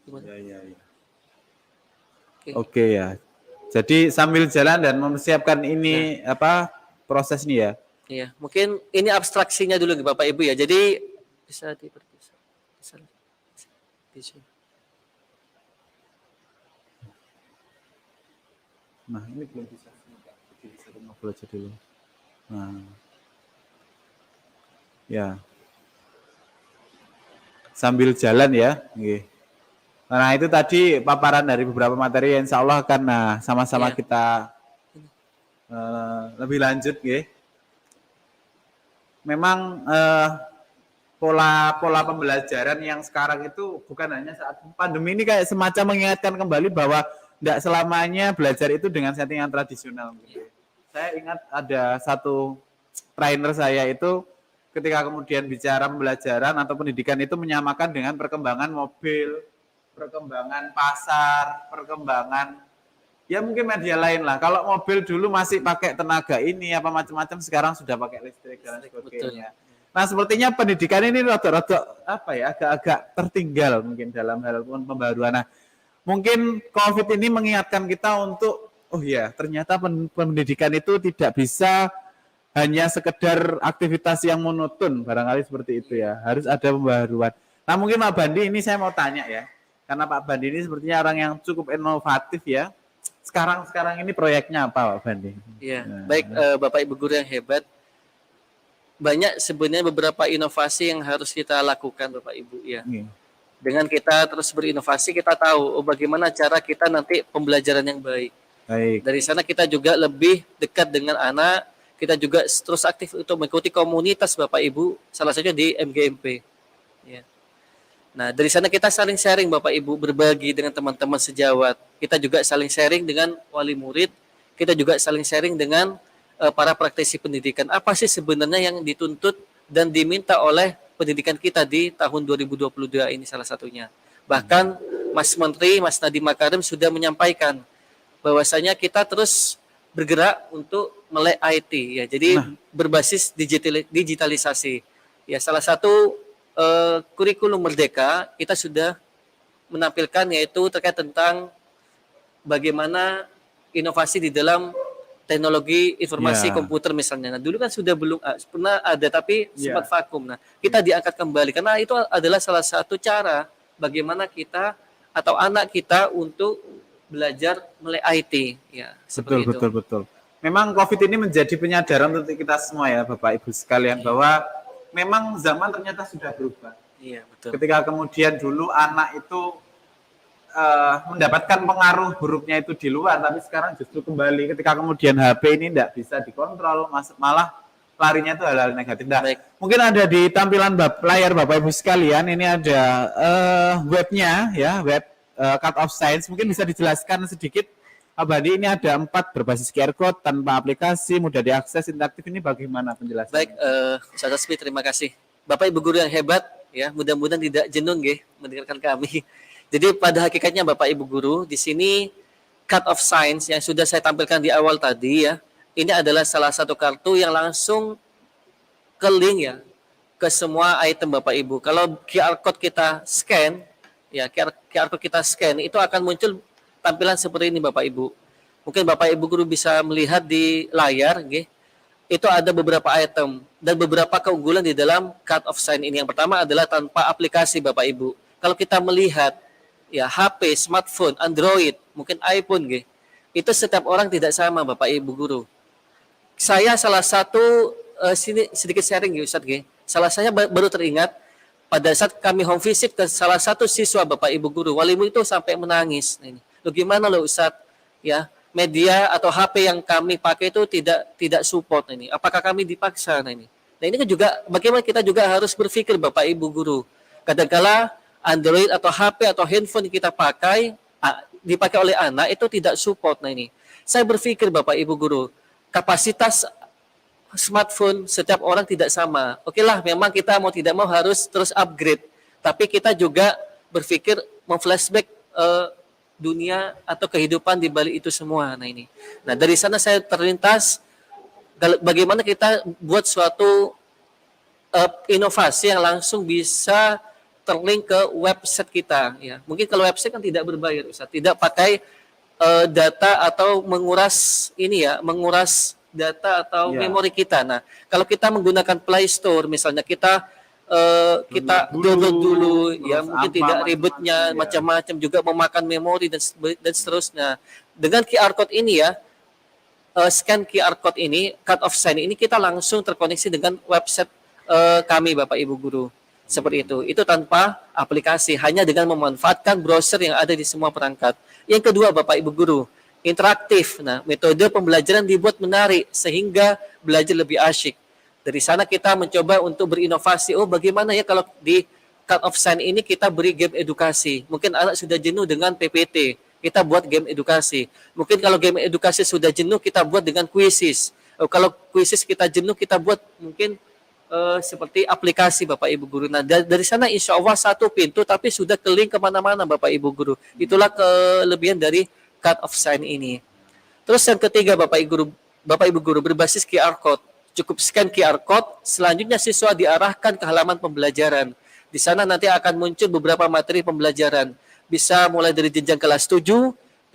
Ya. Oke ya. Jadi sambil jalan dan mempersiapkan ini proses ini ya. Iya, mungkin ini abstraksinya dulu Bapak Ibu ya. Jadi bisa diperpisah. Bisa. Nah, ini belum bisa. Bisa ngobrol aja dulu. Nah. Ya. Sambil jalan ya. Nggih. Nah, itu tadi paparan dari beberapa materi yang insya Allah akan sama-sama kita lebih lanjut nggih. Memang pola pembelajaran yang sekarang itu bukan hanya saat pandemi ini kayak semacam mengingatkan kembali bahwa tidak selamanya belajar itu dengan setting yang tradisional. Saya ingat ada satu trainer saya itu ketika kemudian bicara pembelajaran atau pendidikan itu menyamakan dengan perkembangan mobil, perkembangan pasar, perkembangan ya mungkin media lain lah. Kalau mobil dulu masih pakai tenaga ini apa macam-macam, sekarang sudah pakai listrik dan sebagainya. Nah, sepertinya pendidikan ini rada-rada agak-agak tertinggal mungkin dalam hal pembaruan. Nah, mungkin COVID ini mengingatkan kita untuk ternyata pendidikan itu tidak bisa hanya sekedar aktivitas yang monoton, barangkali seperti itu ya. Harus ada pembaruan. Nah, mungkin Pak Bandi ini saya mau tanya ya. Karena Pak Bandi ini sepertinya orang yang cukup inovatif ya. Sekarang ini proyeknya apa Pak Bandi? Iya, baik Bapak Ibu guru yang hebat. Banyak sebenarnya beberapa inovasi yang harus kita lakukan Bapak Ibu ya. Dengan kita terus berinovasi, kita tahu bagaimana cara kita nanti pembelajaran yang baik. Dari sana kita juga lebih dekat dengan anak, Kita juga terus aktif untuk mengikuti komunitas Bapak Ibu, salah satunya di MGMP. Ya. Nah, dari sana kita saling sharing Bapak Ibu, berbagi dengan teman-teman sejawat. Kita juga saling sharing dengan wali murid. Kita juga saling sharing dengan para praktisi pendidikan. Apa sih sebenarnya yang dituntut dan diminta oleh pendidikan kita di tahun 2022 ini salah satunya. Bahkan Mas Menteri, Mas Nadiem Makarim sudah menyampaikan bahwasanya kita terus bergerak untuk melek IT ya. Jadi berbasis digitalisasi. Ya, salah satu kurikulum Merdeka kita sudah menampilkan yaitu terkait tentang bagaimana inovasi di dalam teknologi informasi komputer misalnya. Nah, dulu kan sudah belum pernah ada tapi sempat vakum. Nah, kita diangkat kembali karena itu adalah salah satu cara bagaimana kita atau anak kita untuk belajar melek IT ya. Betul, Seperti itu. betul. Memang COVID ini menjadi penyadaran untuk kita semua ya Bapak Ibu sekalian bahwa memang zaman ternyata sudah berubah. Iya, betul. Ketika kemudian dulu anak itu mendapatkan pengaruh buruknya itu di luar, tapi sekarang justru kembali ketika kemudian HP ini tidak bisa dikontrol, malah larinya itu hal-hal negatif. Nah, mungkin ada di tampilan layar Bapak Ibu sekalian, ini ada webnya ya, web Cut of Science. Mungkin bisa dijelaskan sedikit, Abadi, ini ada 4 berbasis QR Code, tanpa aplikasi, mudah diakses, interaktif, ini bagaimana penjelasannya? Baik, Ustaz Hasbi, terima kasih. Bapak Ibu guru yang hebat, ya mudah-mudahan tidak jenuh nggih mendengarkan kami. Jadi pada hakikatnya Bapak Ibu guru, di sini Cut of Science yang sudah saya tampilkan di awal tadi ya, ini adalah salah satu kartu yang langsung ke link ya, ke semua item Bapak Ibu. Kalau QR Code kita scan, ya QR Code kita scan, itu akan muncul tampilan seperti ini Bapak Ibu. Mungkin Bapak Ibu guru bisa melihat di layar, itu ada beberapa item dan beberapa keunggulan di dalam Cut of Science ini. Yang pertama adalah tanpa aplikasi Bapak Ibu. Kalau kita melihat ya HP, smartphone, Android, mungkin iPhone, itu setiap orang tidak sama Bapak Ibu guru. Saya salah satu sini sedikit sharing Ustaz, salah saya baru teringat pada saat kami home visit ke salah satu siswa Bapak Ibu guru, wali murid itu sampai menangis. Nah, ini. Loh, gimana loh Ustaz? Ya, media atau HP yang kami pakai itu tidak support ini. Apakah kami dipaksa? Nah, ini kan juga bagaimana kita juga harus berpikir Bapak Ibu guru. Kadang-kala Android atau HP atau handphone yang kita pakai dipakai oleh anak itu tidak support. Nah, ini. Saya berpikir Bapak Ibu guru, kapasitas smartphone setiap orang tidak sama. Oke lah, memang kita mau tidak mau harus terus upgrade. Tapi kita juga berpikir memflashback dunia atau kehidupan di balik itu semua. Nah, ini. Nah, dari sana saya terlintas bagaimana kita buat suatu inovasi yang langsung bisa terlink ke website kita. Ya, mungkin kalau website kan tidak berbayar, Ustaz, tidak pakai data atau menguras menguras data atau memori kita. Nah, kalau kita menggunakan Play Store, misalnya kita download dulu ya, mungkin tidak ribetnya macam-macam, juga memakan memori dan seterusnya. Dengan QR code ini ya, scan QR code ini, Cut of Science ini, kita langsung terkoneksi dengan website kami Bapak Ibu guru. Seperti itu tanpa aplikasi, hanya dengan memanfaatkan browser yang ada di semua perangkat. Yang kedua Bapak Ibu guru, interaktif. Nah, metode pembelajaran dibuat menarik sehingga belajar lebih asyik. Dari sana kita mencoba untuk berinovasi. Oh, bagaimana ya kalau di Cut of Science ini kita beri game edukasi. Mungkin anak sudah jenuh dengan PPT, kita buat game edukasi. Mungkin kalau game edukasi sudah jenuh, kita buat dengan quizzes. Kalau quizzes kita jenuh, kita buat mungkin seperti aplikasi Bapak Ibu guru. Nah, dari sana insya Allah satu pintu, tapi sudah ke link kemana-mana Bapak Ibu guru. Itulah kelebihan dari Cut of Science ini. Terus yang ketiga Bapak Ibu guru berbasis QR code. Cukup scan QR code, selanjutnya siswa diarahkan ke halaman pembelajaran. Di sana nanti akan muncul beberapa materi pembelajaran. Bisa mulai dari jenjang kelas 7,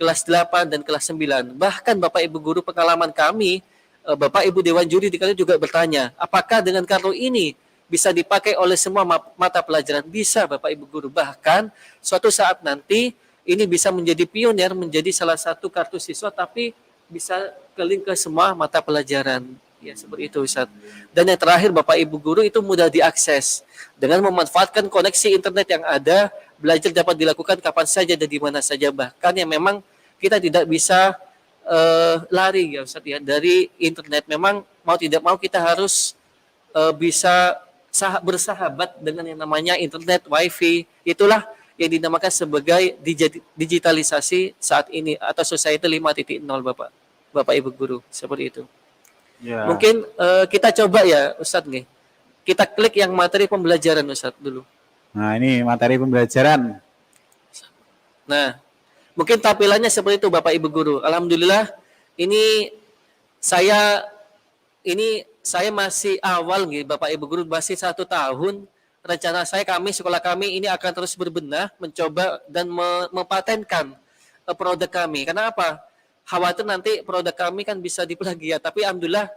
kelas 8, dan kelas 9. Bahkan Bapak Ibu guru, pengalaman kami, Bapak Ibu Dewan Juri di kali juga bertanya, apakah dengan kartu ini bisa dipakai oleh semua mata pelajaran? Bisa Bapak Ibu guru. Bahkan suatu saat nanti ini bisa menjadi pionir, menjadi salah satu kartu siswa, tapi bisa ke link ke semua mata pelajaran. Ya, seperti itu Ustaz. Dan yang terakhir Bapak Ibu guru, itu mudah diakses. Dengan memanfaatkan koneksi internet yang ada, belajar dapat dilakukan kapan saja dan di mana saja. Bahkan yang memang kita tidak bisa lari ya Ustaz ya dari internet. Memang mau tidak mau kita harus bisa bersahabat dengan yang namanya internet, wifi. Itulah yang dinamakan sebagai digitalisasi saat ini atau society 5.0 Bapak Ibu guru, seperti itu. Ya. Mungkin kita coba ya Ustadz nih. Kita klik yang materi pembelajaran Ustadz dulu. Nah, ini materi pembelajaran. Nah, mungkin tampilannya seperti itu Bapak Ibu guru. Alhamdulillah ini saya masih awal nih Bapak Ibu guru, masih 1 tahun. Rencana sekolah kami ini akan terus berbenah, mencoba dan mempatenkan produk kami. Karena apa? Khawatir nanti produk kami kan bisa diplagiat. Tapi alhamdulillah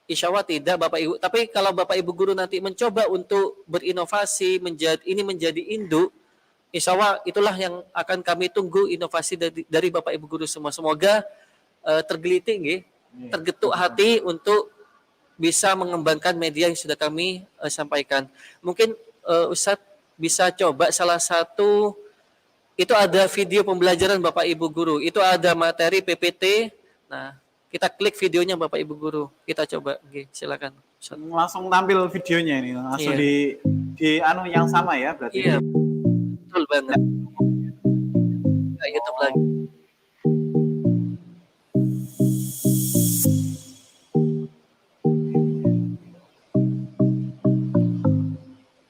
insya Allah tidak Bapak Ibu. Tapi kalau Bapak Ibu guru nanti mencoba untuk berinovasi, menjadi induk, insya Allah itulah yang akan kami tunggu, inovasi dari Bapak Ibu guru semua. Semoga tergelitik, tergetuk hati untuk bisa mengembangkan media yang sudah kami sampaikan. Mungkin Ustadz bisa coba salah satu, itu ada video pembelajaran Bapak Ibu guru, itu ada materi PPT. Nah, kita klik videonya Bapak Ibu guru, kita coba. Silakan Ustadz. Langsung tampil videonya ini, langsung Iya. di anu yang sama ya berarti. Iya, betul banget. Nah, YouTube lagi.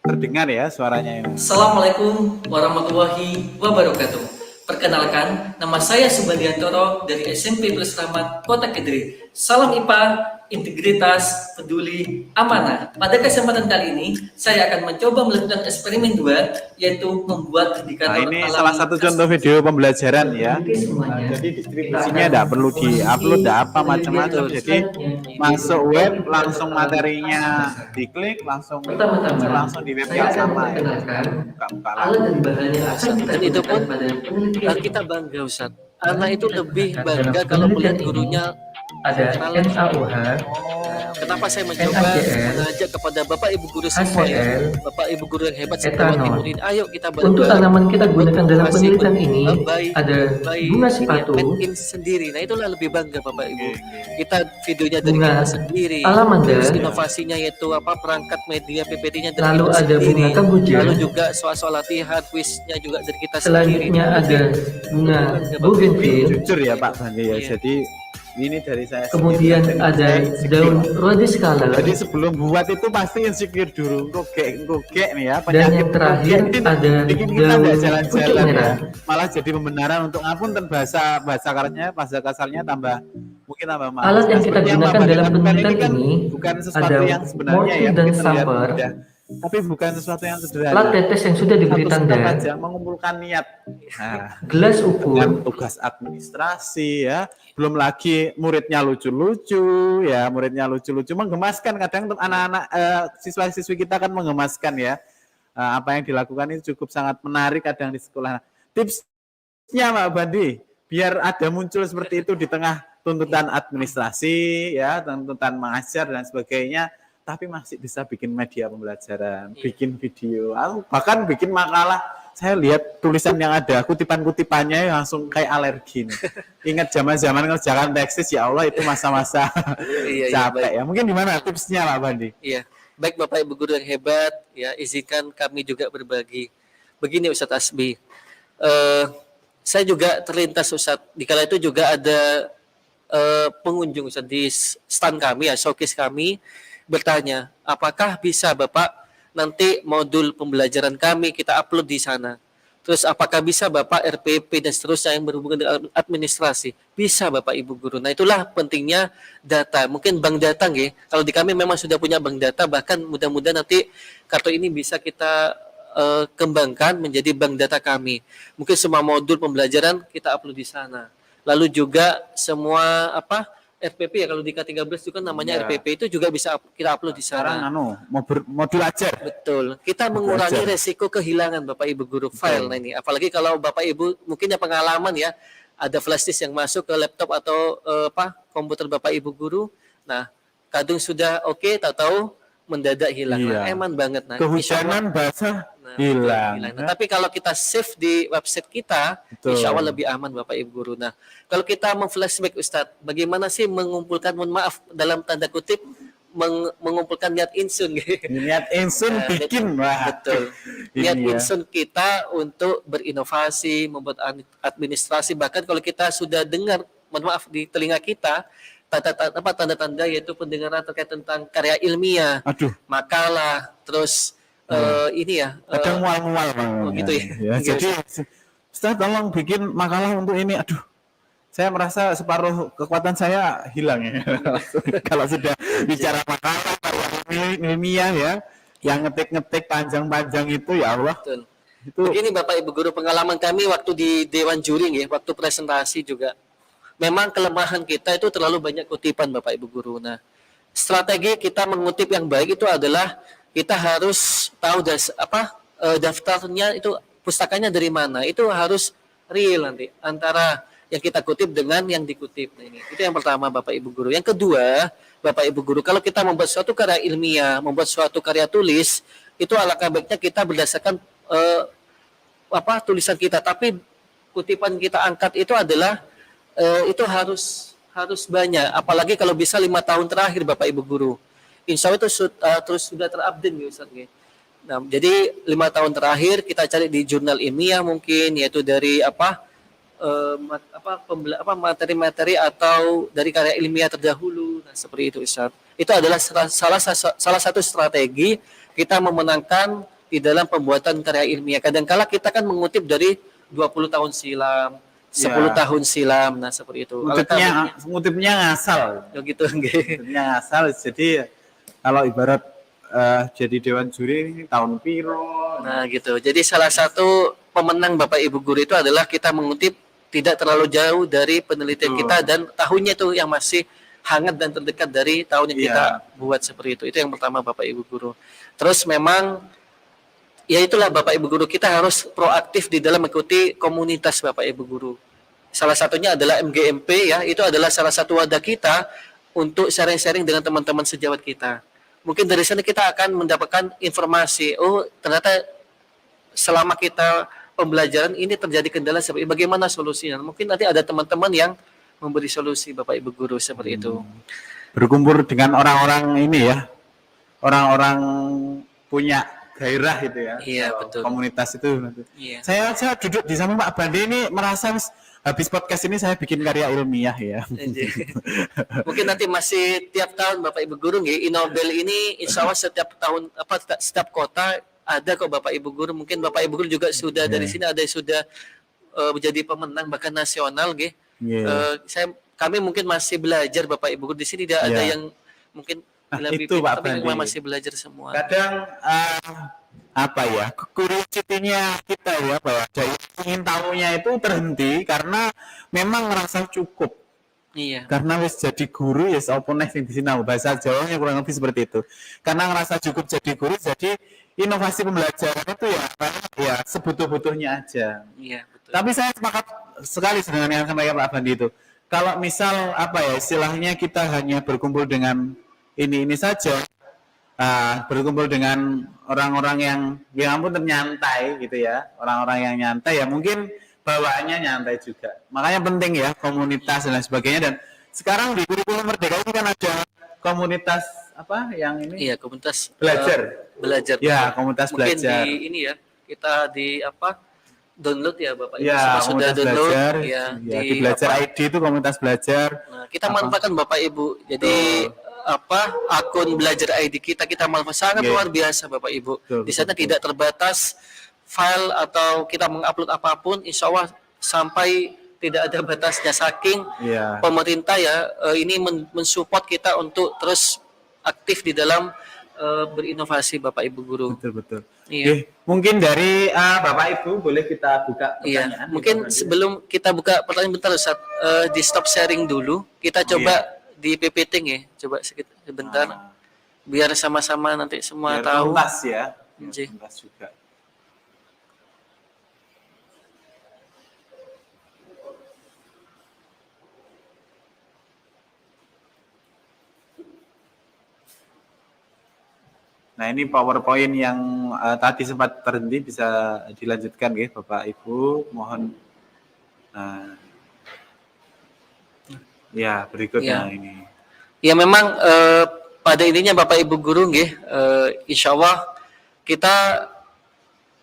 Terdengar ya suaranya ini. Assalamualaikum warahmatullahi wabarakatuh. Perkenalkan, nama saya Subhandiantoro dari SMP Plus Rahmat Kota Kediri. Salam IPA, integritas, peduli, amanah. Pada kesempatan kali ini, saya akan mencoba melakukan eksperimen 2, yaitu membuat indikator Nah, ini alami salah satu contoh video pembelajaran ya. semuanya. Jadi distribusinya tidak perlu di-upload, tidak apa macam-macam. Jadi masuk web, langsung materinya diklik, langsung di web yang sama. Ya. Buka-buka lagi. Alat dan bahannya akan dan itu pun kita bangga Ustaz. Anak itu lebih bangga kalau melihat gurunya ada NaOH, kenapa saya mencoba mengajak kepada Bapak Ibu guru semua ya, Bapak Ibu guru yang hebat di Jawa Timur ini, ayo kita untuk tanaman kita gunakan dalam penelitian ini ada bunga sepatu, sendiri. Nah, itulah lebih bangga Bapak Ibu. Kita videonya dari bunga kita sendiri. alamanda, Terus inovasinya yaitu perangkat media PPT-nya dari lalu kita ada sendiri. bunga kamboja, Lalu juga soal-soal latihan kuisnya juga dari kita selanjutnya sendiri. ada bunga bougainville, Jujur ya Pak Bandi ya. Iya. Jadi ini dari saya. kemudian sendiri, ada saya insecure. daun rhodus color, Jadi sebelum buat itu pasti insecure dulu, ngogek nih ya. dan yang terakhir ada bikin kita daun nggak pucuk jalan-jalan ya. merah. Malah jadi pembenaran untuk ngapunten bahasa kasarnya tambah mungkin tambah mahal. Alat yang kita Seperti Pak gunakan Bandi dalam lakukan penelitian kan ini bukan sesuatu ada yang sebenarnya mortir ya dan mungkin terlihat sampel, mudah, tapi bukan sesuatu yang sederhana. plat tetes yang sudah diberi Satu step tanda, aja mengumpulkan niat. Nah, gelas dengan ukur, tugas administrasi ya, belum lagi muridnya lucu-lucu ya, menggemaskan. Kadang untuk anak-anak siswa-siswi kita kan menggemaskan ya. Apa yang dilakukan itu cukup sangat menarik kadang di sekolah. Tipsnya Pak Bandi biar ada muncul seperti itu di tengah tuntutan administrasi ya, tuntutan mengajar dan sebagainya, tapi masih bisa bikin media pembelajaran, bikin video, bahkan bikin makalah. Saya lihat tulisan yang ada, kutipan-kutipannya langsung kayak alergi nih. Ingat zaman-zaman ngerjakan tesis, ya Allah itu masa-masa capek ya. Mungkin gimana tipsnya Pak Bandi? Iya, baik Bapak Ibu guru yang hebat, ya izinkan kami juga berbagi. Begini Ustadz Asbi, saya juga terlintas Ustadz, di kala itu juga ada pengunjung Ustadz di stand kami ya, showcase kami, bertanya, apakah bisa Bapak nanti modul pembelajaran kami kita upload di sana? Terus apakah bisa Bapak RPP dan seterusnya yang berhubungan dengan administrasi? Bisa Bapak Ibu guru. Nah, itulah pentingnya data. Mungkin bank data nggih. Kalau di kami memang sudah punya bank data, bahkan mudah-mudahan nanti kartu ini bisa kita kembangkan menjadi bank data kami. Mungkin semua modul pembelajaran kita upload di sana. Lalu juga semua RPP ya, kalau di K13 itu kan namanya RPP, itu juga bisa kita upload di sana. Sekarang modul ajar. Betul. Kita mengurangi resiko kehilangan Bapak Ibu guru file. Nah ini, apalagi kalau Bapak Ibu mungkin ya pengalaman ya, ada flash disk yang masuk ke laptop atau komputer Bapak Ibu guru. Nah, kadung sudah oke, tahu-tahu mendadak hilang. Nah, eman banget. Nah, kehujanan basah hilang. Nah, tapi kalau kita save di website kita, insya Allah lebih aman Bapak Ibu guru. Nah, kalau kita memflashback Ustadz, bagaimana sih mengumpulkan, mohon maaf dalam tanda kutip, mengumpulkan niat insun gitu. Niat insun Nah, bikin, wah. betul. Ini Niat ya. insun kita untuk berinovasi, membuat administrasi, bahkan kalau kita sudah dengar, mohon maaf, di telinga kita tanda-tanda yaitu pendengaran terkait tentang karya ilmiah, Aduh, makalah, terus ini ya, kadang mual-mual Bang. oh gitu ya. Ya, jadi Ustaz tolong bikin makalah untuk ini. Aduh, saya merasa separuh kekuatan saya hilang ya. Kalau sudah bicara makalah karya ilmiah ya, yang ngetik-ngetik panjang-panjang itu ya Allah. Betul. Itu Begini Bapak Ibu Guru, pengalaman kami waktu di Dewan Juring ya, waktu presentasi juga. Memang kelemahan kita itu terlalu banyak kutipan Bapak Ibu Guru. Nah, strategi kita mengutip yang baik itu adalah kita harus tahu daftarnya itu pustakanya dari mana. Itu harus real nanti antara yang kita kutip dengan yang dikutip. Nah, ini itu yang pertama Bapak Ibu Guru. Yang kedua, Bapak Ibu Guru, kalau kita membuat suatu karya ilmiah, membuat suatu karya tulis, itu alangkah baiknya kita berdasarkan tulisan kita, tapi kutipan kita angkat itu adalah itu harus banyak, apalagi kalau bisa 5 tahun terakhir Bapak Ibu Guru. Insya Allah itu terus sudah terupdate ya Ustaz. Nah, jadi 5 tahun terakhir kita cari di jurnal ilmiah mungkin, yaitu dari materi-materi atau dari karya ilmiah terdahulu. Nah, seperti itu Ustaz. Itu adalah salah satu strategi kita memenangkan di dalam pembuatan karya ilmiah. Kadang-kala kita kan mengutip dari 20 tahun silam, 10 tahun silam, nah seperti itu. ngutipnya ngasal. Ya gitu, Ngutipnya ngasal, jadi kalau ibarat jadi Dewan Juri ini tahun piro. Nah gitu, jadi salah satu pemenang Bapak Ibu Guru itu adalah kita mengutip tidak terlalu jauh dari penelitian kita dan tahunnya itu yang masih hangat dan terdekat dari tahun yang kita buat seperti itu. Itu yang pertama Bapak Ibu Guru. Terus memang ya itulah Bapak Ibu Guru, kita harus proaktif di dalam mengikuti komunitas Bapak Ibu Guru. Salah satunya adalah MGMP ya, itu adalah salah satu wadah kita untuk sharing-sharing dengan teman-teman sejawat kita. Mungkin dari sana kita akan mendapatkan informasi, oh ternyata selama kita pembelajaran ini terjadi kendala seperti bagaimana solusinya. Mungkin nanti ada teman-teman yang memberi solusi Bapak Ibu Guru seperti itu. Berkumpul dengan orang-orang ini ya, orang-orang punya gairah gitu ya. Iya, betul. Komunitas itu. Iya. Saya duduk di samping Pak Bandi ini merasa habis podcast ini saya bikin karya ilmiah ya. Mungkin nanti masih tiap tahun Bapak Ibu Guru nggih, Inobel ini insya Allah setiap tahun setiap kota ada kok Bapak Ibu Guru. Mungkin Bapak Ibu Guru juga sudah dari sini ada yang sudah menjadi pemenang bahkan nasional nggih. Kami mungkin masih belajar Bapak Ibu Guru, di sini tidak ada yang mungkin itu Pak tapi Bandi masih belajar semua. kadang curiosity-nya kita ya, bahwa daya ingin tahunya itu terhenti karena memang ngerasa cukup. Iya. Karena wis jadi guru ya apa nek sing disinau, bahasa Jawanya kurang lebih seperti itu. Karena ngerasa cukup jadi guru, jadi inovasi pembelajaran itu ya sebutuh-butuhnya aja. Iya, betul. Tapi saya sepakat sekali dengan yang sampaikan Pak Bandi itu. Kalau misal istilahnya kita hanya berkumpul dengan ini saja, berkumpul dengan orang-orang yang ampun nyantai gitu ya, orang-orang yang nyantai ya mungkin bawaannya nyantai juga. Makanya penting ya komunitas dan lain sebagainya. Dan sekarang di kurikulum Merdeka ini kan ada komunitas yang ini? Iya, komunitas belajar. Belajar. Ya, komunitas mungkin belajar. Di ini ya, kita di download ya Bapak Ibu. Ya, sudah download belajar, ya, di Belajar ID itu komunitas belajar. Nah, kita manfaatkan Bapak Ibu. Jadi akun Belajar ID kita manfaatkan sangat luar biasa Bapak Ibu. Di sana tidak terbatas file atau kita mengupload apapun, insya Allah sampai tidak ada batasnya, saking pemerintah ya ini mensupport kita untuk terus aktif di dalam berinovasi Bapak Ibu Guru. Betul. Iya. Mungkin dari Bapak Ibu boleh kita buka pertanyaan. Iya. Mungkin sebelum kita buka pertanyaan bentar Ustaz, di stop sharing dulu. Kita coba di PPT ya, coba sebentar. Biar sama-sama nanti semua tahu. Tuntas ya. Tuntas juga. Nah, ini PowerPoint yang tadi sempat terhenti bisa dilanjutkan ya Bapak Ibu, mohon. Ya, berikutnya ini. Ya memang pada intinya Bapak Ibu guru nggih, insya Allah kita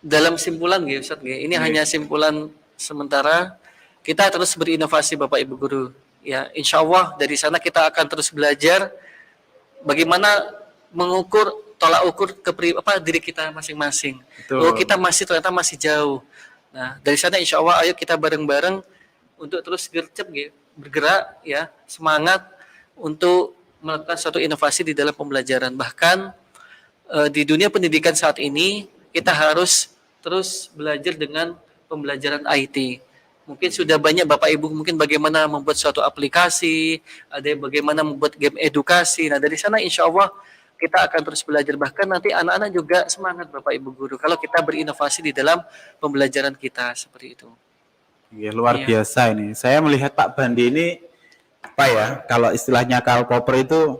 dalam simpulan nggih Ustaz nggih. Ini hanya simpulan sementara. Kita terus berinovasi Bapak Ibu guru. Ya, insya Allah dari sana kita akan terus belajar bagaimana mengukur tolak ukur diri kita masing-masing. Oh, kita ternyata masih jauh. Nah, dari sana insya Allah ayo kita bareng-bareng untuk terus gercep gitu, bergerak ya, semangat untuk melakukan suatu inovasi di dalam pembelajaran. Bahkan di dunia pendidikan saat ini kita harus terus belajar dengan pembelajaran IT. Mungkin sudah banyak Bapak Ibu mungkin bagaimana membuat suatu aplikasi, ada yang bagaimana membuat game edukasi. Nah, dari sana insya Allah kita akan terus belajar. Bahkan nanti anak-anak juga semangat Bapak Ibu guru kalau kita berinovasi di dalam pembelajaran kita seperti itu. Ya, luar biasa ini. Saya melihat Pak Bandi ini apa ya? Kalau istilahnya Karl Popper itu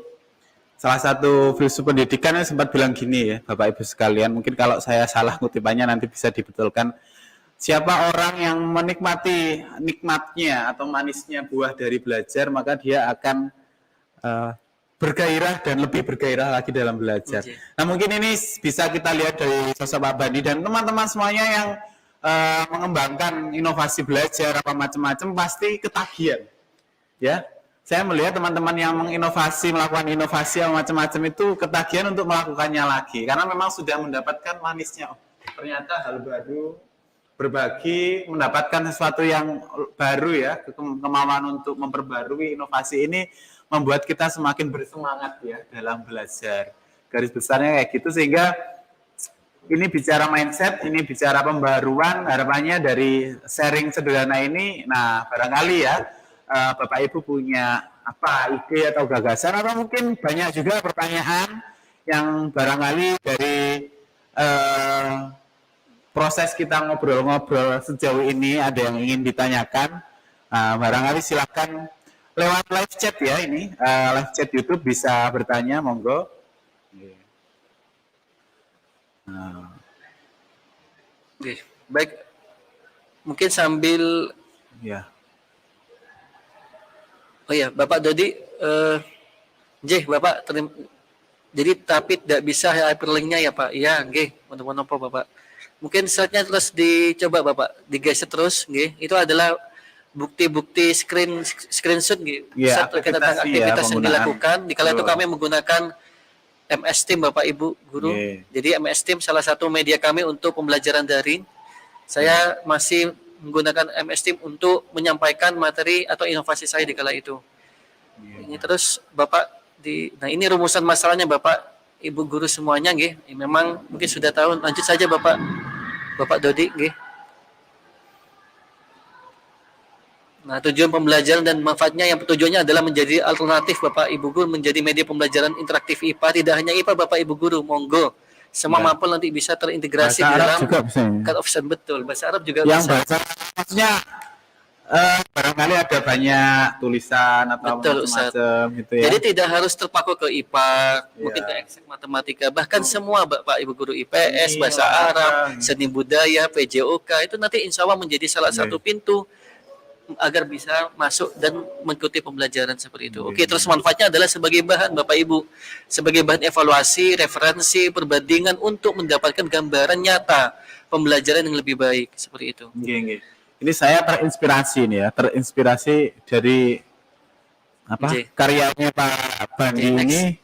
salah satu filsuf pendidikan yang sempat bilang gini ya, Bapak Ibu sekalian. Mungkin kalau saya salah kutipannya nanti bisa dibetulkan. Siapa orang yang menikmati nikmatnya atau manisnya buah dari belajar, maka dia akan bergairah dan lebih bergairah lagi dalam belajar. Nah, mungkin ini bisa kita lihat dari sosok Pak Bandi dan teman-teman semuanya yang mengembangkan inovasi belajar apa macam-macam pasti ketagihan. Ya, saya melihat teman-teman yang melakukan inovasi apa macam-macam itu ketagihan untuk melakukannya lagi karena memang sudah mendapatkan manisnya. Ternyata hal baru, berbagi, mendapatkan sesuatu yang baru ya, kemauan untuk memperbarui inovasi ini membuat kita semakin bersemangat ya dalam belajar. Garis besarnya kayak gitu sehingga ini bicara mindset, ini bicara pembaruan, harapannya dari sharing sederhana ini, nah barangkali ya Bapak Ibu punya apa ide atau gagasan atau mungkin banyak juga pertanyaan yang barangkali dari proses kita ngobrol-ngobrol sejauh ini ada yang ingin ditanyakan, barangkali silakan lewat live chat ya ini, live chat YouTube bisa bertanya, monggo. Oke, baik. Mungkin sambil ya. Oh ya, Bapak Dodi, Bapak jadi tapi tidak bisa hyperlinknya ya Pak? Iya, nggih, teman-teman Bapak. Mungkin slide-nya terus dicoba Bapak, digeser terus, nggih. Itu adalah bukti-bukti screenshot nggih. Ya, aktivitas yang dilakukan. Dikala itu kami menggunakan MS Team Bapak Ibu guru. Jadi MS Team salah satu media kami untuk pembelajaran daring. Saya masih menggunakan MS Team untuk menyampaikan materi atau inovasi saya di kala itu. Ini terus Bapak nah ini rumusan masalahnya Bapak Ibu guru semuanya nggih. Memang mungkin sudah tahu. Lanjut saja Bapak Dodi nggih. Nah, tujuan pembelajaran dan manfaatnya yang tujuannya adalah menjadi alternatif Bapak Ibu guru menjadi media pembelajaran interaktif IPA, tidak hanya IPA Bapak Ibu guru, monggo. Semua mampu nanti bisa terintegrasi di dalam cut of sound, betul. Bahasa Arab juga yang bisa. Bahasa maksudnya barangkali ada banyak tulisan atau macam-macam gitu ya. Jadi tidak harus terpaku ke IPA, mungkin ke eksek matematika, bahkan semua Bapak Ibu guru IPS, bahasa Arab, seni budaya, PJOK itu nanti insya Allah menjadi salah satu pintu agar bisa masuk dan mengikuti pembelajaran seperti itu. Oke, terus manfaatnya adalah sebagai bahan Bapak Ibu, sebagai bahan evaluasi, referensi, perbandingan untuk mendapatkan gambaran nyata pembelajaran yang lebih baik seperti itu. Ini saya terinspirasi nih ya, terinspirasi dari karyanya Pak Bandi ini.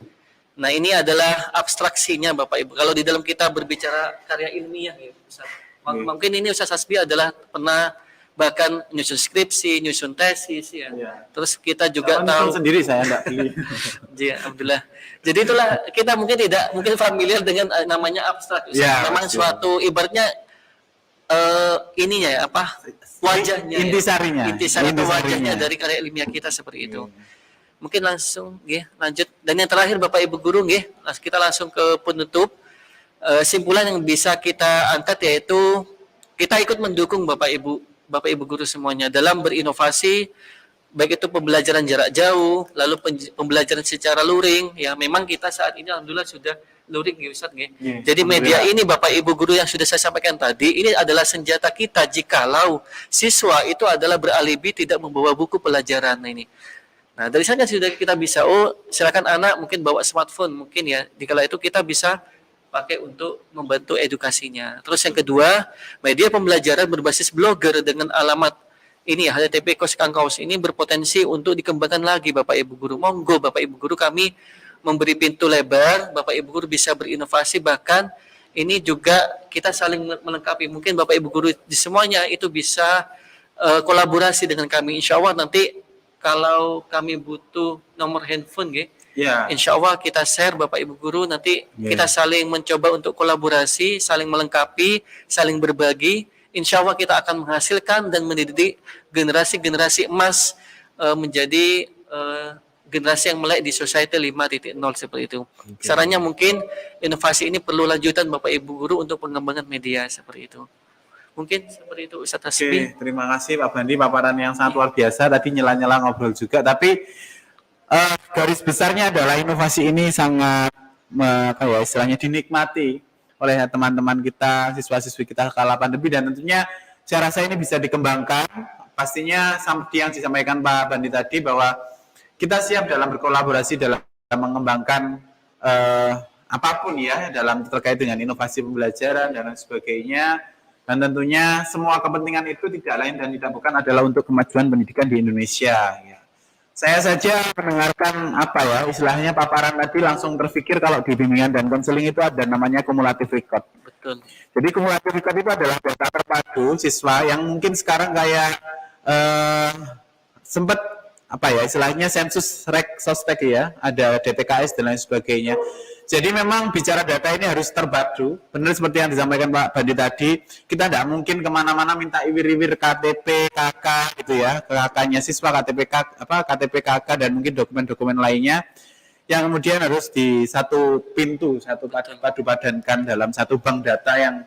Nah, ini adalah abstraksinya Bapak Ibu. Kalau di dalam kita berbicara karya ilmiah ya, Ustaz. Mungkin ini Ustaz Hasbi adalah pernah bahkan nyusun skripsi, nyusun tesis ya. Terus kita juga tahu sendiri saya enggak beli. Ya, alhamdulillah. Jadi itulah kita mungkin tidak familiar dengan namanya abstrak. Memang suatu ibaratnya ininya ya wajahnya. Intisarinya wajahnya dari karya ilmiah kita seperti itu. Mungkin langsung lanjut. Dan yang terakhir Bapak Ibu guru kita langsung ke penutup. Simpulan yang bisa kita angkat yaitu kita ikut mendukung Bapak Ibu guru semuanya dalam berinovasi, baik itu pembelajaran jarak jauh, lalu pembelajaran secara luring. Ya, memang kita saat ini alhamdulillah sudah luring ya Ustaz nggih. Jadi media ini Bapak Ibu guru yang sudah saya sampaikan tadi, ini adalah senjata kita jikalau siswa itu adalah beralibi tidak membawa buku pelajaran. Nah, ini Nah, dari sana sudah kita bisa, silakan anak mungkin bawa smartphone mungkin ya. Dikala itu kita bisa pakai untuk membantu edukasinya. Terus yang kedua, media pembelajaran berbasis blogger dengan alamat ini ya, HTTP Kaus ini berpotensi untuk dikembangkan lagi Bapak Ibu Guru. Monggo Bapak Ibu Guru, kami memberi pintu lebar, Bapak Ibu Guru bisa berinovasi, bahkan ini juga kita saling melengkapi. Mungkin Bapak Ibu Guru di semuanya itu bisa kolaborasi dengan kami. Insya Allah nanti kalau kami butuh nomor handphone, insya Allah kita share Bapak Ibu Guru, nanti kita saling mencoba untuk kolaborasi, saling melengkapi, saling berbagi. Insya Allah kita akan menghasilkan dan mendidik generasi-generasi emas menjadi generasi yang melek di Society 5.0 seperti itu. Sarannya mungkin inovasi ini perlu lanjutan Bapak Ibu Guru untuk pengembangan media seperti itu. Mungkin seperti itu Ustaz Hasbi. Terima kasih Pak Bandi, paparan yang sangat luar biasa. Tadi nyela-nyela ngobrol juga, tapi garis besarnya adalah inovasi ini sangat istilahnya dinikmati oleh teman-teman kita, siswa-siswi kita kala pandemi, dan tentunya saya rasa ini bisa dikembangkan. Pastinya seperti yang disampaikan Pak Bandi tadi, bahwa kita siap dalam berkolaborasi dalam mengembangkan apapun ya dalam terkait dengan inovasi pembelajaran dan lain sebagainya. Dan tentunya semua kepentingan itu tidak lain dan tidak bukan adalah untuk kemajuan pendidikan di Indonesia. Ya. Saya saja mendengarkan istilahnya paparan tadi langsung terpikir kalau di bimbingan dan konseling itu ada namanya cumulative record. Betul. Jadi cumulative record itu adalah data terpadu siswa yang mungkin sekarang kayak sempat istilahnya sensus rek sostek ya, ada DTKS dan lain sebagainya. Jadi memang bicara data ini harus terpadu, benar seperti yang disampaikan Pak Bandi tadi, kita tidak mungkin kemana-mana minta iwir-iwir KTP, KK gitu ya, KK-nya siswa, KTP KK dan mungkin dokumen-dokumen lainnya, yang kemudian harus di satu pintu, satu padu padankan dalam satu bank data yang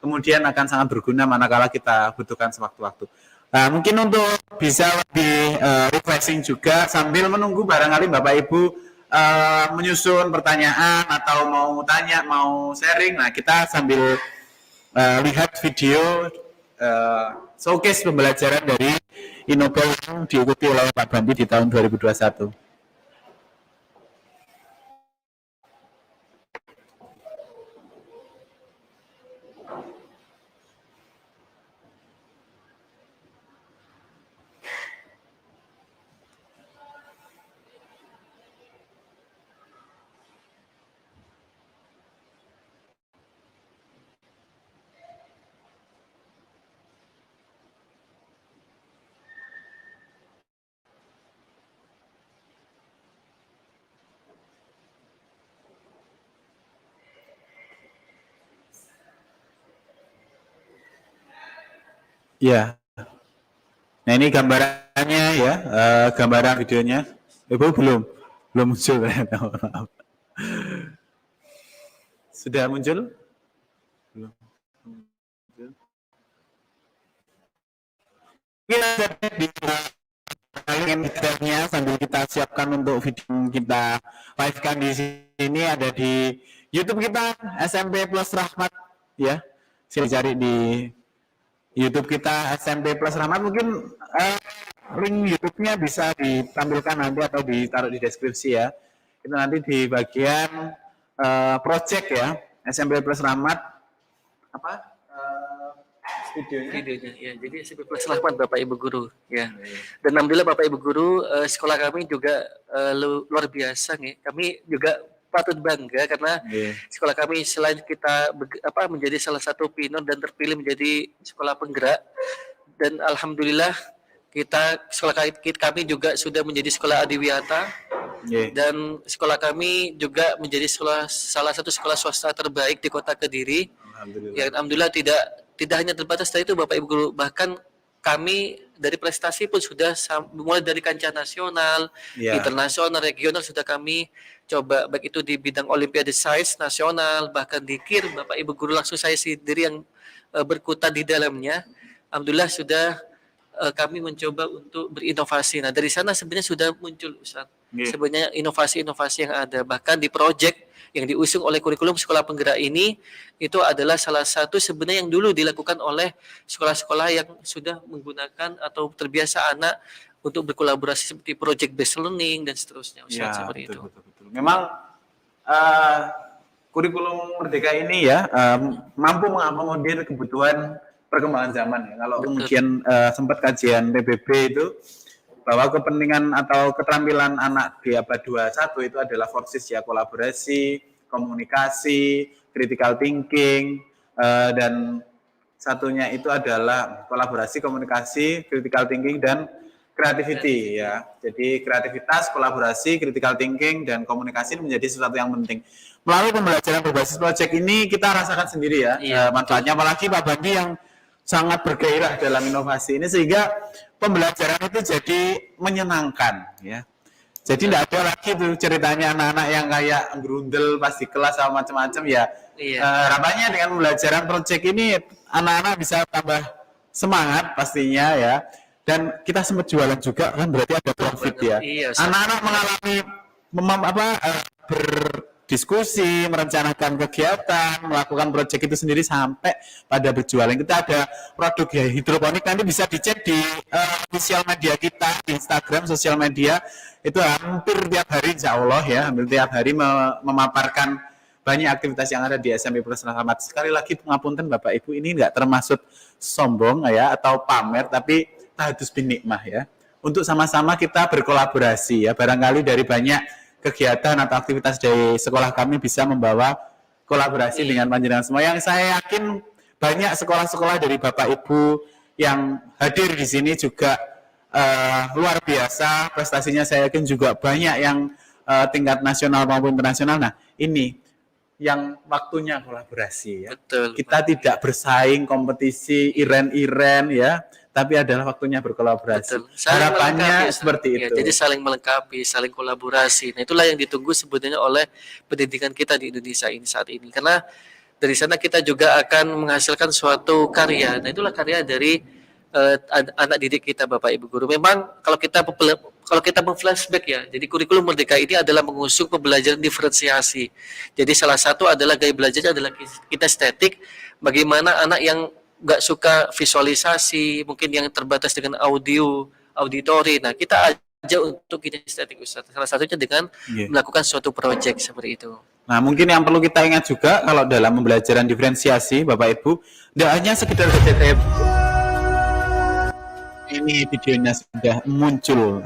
kemudian akan sangat berguna manakala kita butuhkan sewaktu-waktu. Nah, mungkin untuk bisa lebih refreshing juga sambil menunggu barangkali Bapak Ibu menyusun pertanyaan atau mau tanya, mau sharing. Nah, kita sambil lihat video showcase pembelajaran dari Innobel yang diikuti oleh Pak Bandi di tahun 2021. Ya, nah ini gambarannya ya, gambaran videonya. Ibu belum muncul ternyata. Maaf. Sudah muncul? Belum. Videonya sambil kita siapkan untuk video kita live-kan di sini, ada di YouTube kita SMP Plus Rahmat ya. Silahkan cari di YouTube kita SMP Plus Rahmat, mungkin link YouTube-nya bisa ditampilkan nanti atau ditaruh di deskripsi ya. Itu nanti di bagian project ya, SMP Plus Rahmat videonya ya. Jadi SMP Plus Rahmat Bapak Ibu Guru ya. Dan alhamdulillah Bapak Ibu Guru, sekolah kami juga luar biasa nih. Kami juga patut bangga karena sekolah kami selain kita menjadi salah satu pinor dan terpilih menjadi sekolah penggerak, dan alhamdulillah kami juga sudah menjadi sekolah adiwiyata, dan sekolah kami juga menjadi salah satu sekolah swasta terbaik di Kota Kediri. Alhamdulillah tidak hanya terbatas dari itu Bapak Ibu Guru, bahkan kami dari prestasi pun sudah mulai dari kancah nasional, internasional, regional sudah kami coba, baik itu di bidang Olimpiade Sains nasional, bahkan di KIR, Bapak Ibu Guru langsung saya sendiri yang berkutat di dalamnya. Alhamdulillah sudah kami mencoba untuk berinovasi. Nah, dari sana sebenarnya sudah muncul Ustaz. Sebenarnya inovasi-inovasi yang ada, bahkan di proyek yang diusung oleh kurikulum sekolah penggerak ini, itu adalah salah satu sebenarnya yang dulu dilakukan oleh sekolah-sekolah yang sudah menggunakan atau terbiasa anak untuk berkolaborasi seperti project based learning dan seterusnya, Ustaz, Ya, seperti itu. betul. Memang kurikulum Merdeka ini ya mampu mengakomodir kebutuhan perkembangan zaman ya. Kalau Betul. kemudian sempat kajian PBB itu bahwa kepentingan atau keterampilan anak di abad 21 itu adalah forces ya, kolaborasi, komunikasi, critical thinking, dan satunya itu adalah kolaborasi, komunikasi, critical thinking, dan creativity ya. Jadi kreativitas, kolaborasi, critical thinking, dan komunikasi menjadi sesuatu yang penting. Melalui pembelajaran berbasis project ini kita rasakan sendiri ya, manfaatnya, apalagi Pak Bandi yang sangat bergairah dalam inovasi ini, sehingga pembelajaran itu jadi menyenangkan ya. Jadi tidak ada lagi tuh ceritanya anak-anak yang kayak gerundel pas di kelas sama macam-macam ya. Harapannya dengan pembelajaran project ini anak-anak bisa tambah semangat pastinya ya. Dan kita sempat jualan juga kan, berarti ada profit ya. Anak-anak mengalami berdiskusi, merencanakan kegiatan, melakukan proyek itu sendiri sampai pada berjualan. Kita ada produk ya, hidroponik, nanti bisa dicek di sosial media kita, di Instagram, sosial media, itu hampir tiap hari insya Allah ya, hampir tiap hari memaparkan banyak aktivitas yang ada di SMP Plus Rahmat. Sekali lagi pengapunten Bapak Ibu, ini nggak termasuk sombong ya atau pamer, tapi tahadus bin nikmah ya. Untuk sama-sama kita berkolaborasi ya, barangkali dari banyak kegiatan atau aktivitas dari sekolah kami bisa membawa kolaborasi dengan panjenengan semua. Yang saya yakin banyak sekolah-sekolah dari Bapak Ibu yang hadir di sini juga luar biasa prestasinya, saya yakin juga banyak yang tingkat nasional maupun internasional. Nah, ini yang waktunya kolaborasi ya. Betul. Kita tidak bersaing kompetisi iren-iren ya, tapi adalah waktunya berkolaborasi. Harapannya seperti itu. Jadi saling melengkapi, saling kolaborasi. Nah, itulah yang ditunggu sebetulnya oleh pendidikan kita di Indonesia ini saat ini. Karena dari sana kita juga akan menghasilkan suatu karya. Nah, itulah karya dari anak didik kita, Bapak Ibu guru. Memang kalau kita memflashback ya, jadi kurikulum Merdeka ini adalah mengusung pembelajaran diferensiasi. Jadi salah satu adalah gaya belajarnya adalah kinestetik. Bagaimana anak yang nggak suka visualisasi, mungkin yang terbatas dengan auditori. Nah, kita ajak untuk kinestetik, Ustaz. Salah satunya dengan melakukan suatu proyek seperti itu. Nah, mungkin yang perlu kita ingat juga kalau dalam pembelajaran diferensiasi, Bapak Ibu, tidak hanya sekedar BTTP. Ini videonya sudah muncul.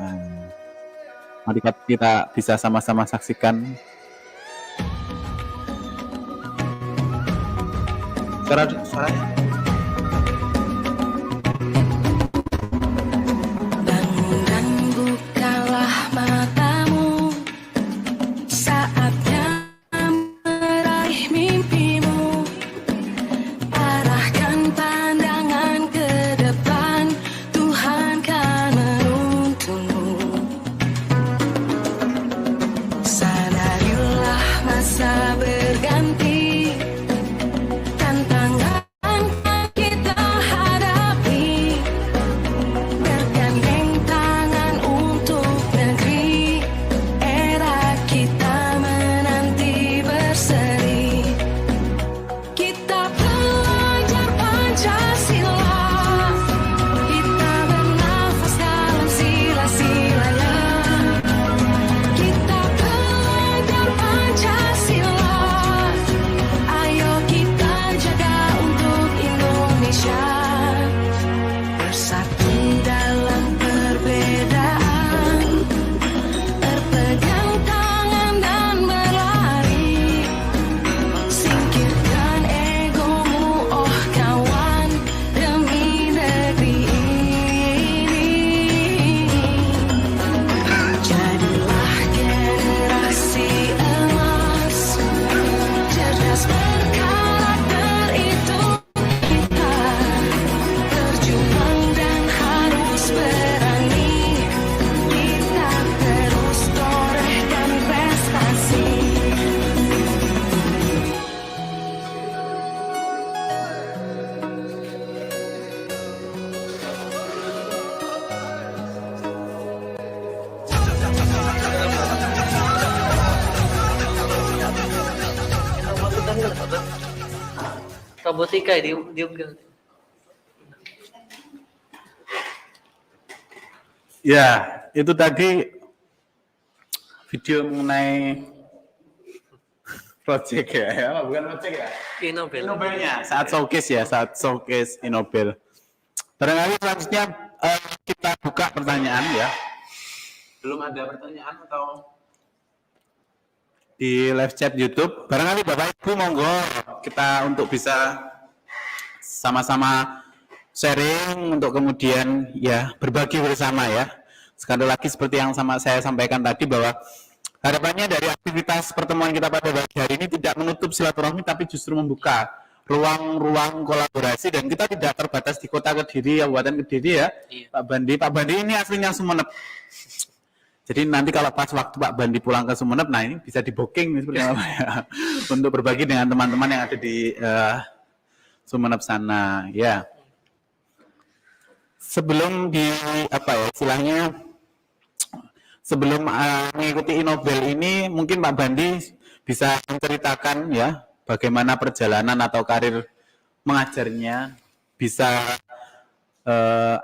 Mari kita bisa sama-sama saksikan. Suaranya. Bangun dan bukalah matamu, saatnya meraih mimpimu. Arahkan pandangan ke depan, Tuhan kan menuntunmu. Sadarilah masa berganti, tantangan kita hadapi, bergandeng tangan untuk negeri, era kita menanti berseri. Kita belajar Pancasila, kita bernafas dalam sila-silanya. Kita belajar Pancasila, ayo kita jaga untuk Indonesia. Bersatu dalam perbedaan, berpegang tangan dan berlari. Singkirkan egomu, oh kawan, demi negeri ini. Jadilah generasi emas, cerdas berkarakter itu kita. Berjuang dan harus berani, kita terus torehkan prestasi. Robotika diunggah. Ya, itu tadi video mengenai project ya, bukan project ya. Inobel. Inobelnya saat showcase ya, saat showcase Inobel. Barangkali selanjutnya kita buka pertanyaan ya. Belum ada pertanyaan atau di live chat YouTube. Barangkali Bapak Ibu monggo kita untuk bisa sama-sama sharing untuk kemudian ya berbagi bersama ya. Sekali lagi seperti yang saya sampaikan tadi bahwa harapannya dari aktivitas pertemuan kita pada pagi hari ini tidak menutup silaturahmi tapi justru membuka ruang-ruang kolaborasi dan kita tidak terbatas di kota Kediri, Kabupaten Kediri ya. Pak Bandi ini aslinya Sumeneb. Jadi nanti kalau pas waktu Pak Bandi pulang ke Sumeneb, nah ini bisa di booking seperti apa ya untuk berbagi dengan teman-teman yang ada di Sumeneb sana ya. Sebelum di apa ya istilahnya sebelum mengikuti Inobel ini mungkin Pak Bandi bisa menceritakan ya bagaimana perjalanan atau karir mengajarnya bisa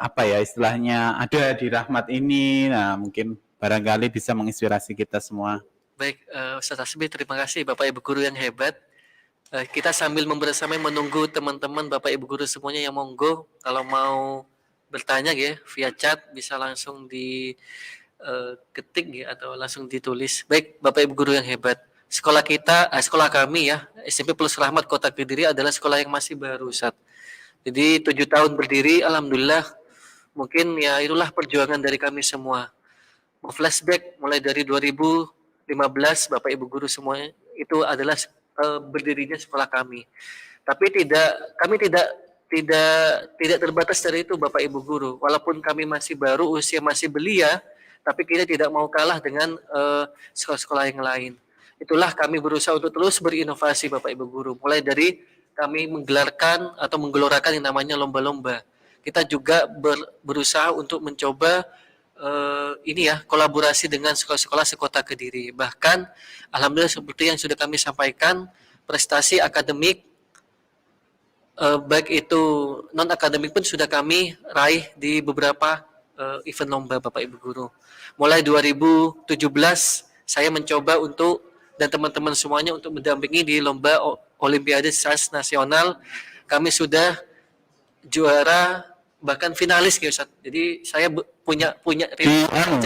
apa ya istilahnya ada di Rahmat ini. Nah mungkin barangkali bisa menginspirasi kita semua. Baik, Ustaz Hasbi, terima kasih Bapak Ibu Guru yang hebat. Kita sambil membersamai menunggu teman-teman Bapak Ibu Guru semuanya yang monggo kalau mau bertanya ya via chat bisa langsung di ketik ya atau langsung ditulis. Baik, Bapak Ibu Guru yang hebat. Sekolah kita, sekolah kami ya, SMP Plus Rahmat Kota Kediri adalah sekolah yang masih baru, Ustaz. Jadi 7 tahun berdiri, alhamdulillah. Mungkin ya itulah perjuangan dari kami semua. Mau flashback mulai dari 2015 Bapak Ibu Guru semuanya itu adalah berdirinya sekolah kami. Tapi kami tidak terbatas dari itu Bapak Ibu Guru. Walaupun kami masih baru, usia masih belia, tapi kita tidak mau kalah dengan sekolah-sekolah yang lain. Itulah kami berusaha untuk terus berinovasi Bapak Ibu Guru. Mulai dari kami menggelarkan atau menggelorakan yang namanya lomba-lomba. Kita juga berusaha untuk mencoba ini ya kolaborasi dengan sekolah-sekolah sekota Kediri. Bahkan alhamdulillah seperti yang sudah kami sampaikan, prestasi akademik baik itu non akademik pun sudah kami raih di beberapa event lomba Bapak Ibu Guru. Mulai 2017 saya mencoba untuk dan teman-teman semuanya untuk mendampingi di lomba Olimpiade Sains Nasional. Kami sudah juara bahkan finalis ya Ustaz. Jadi saya punya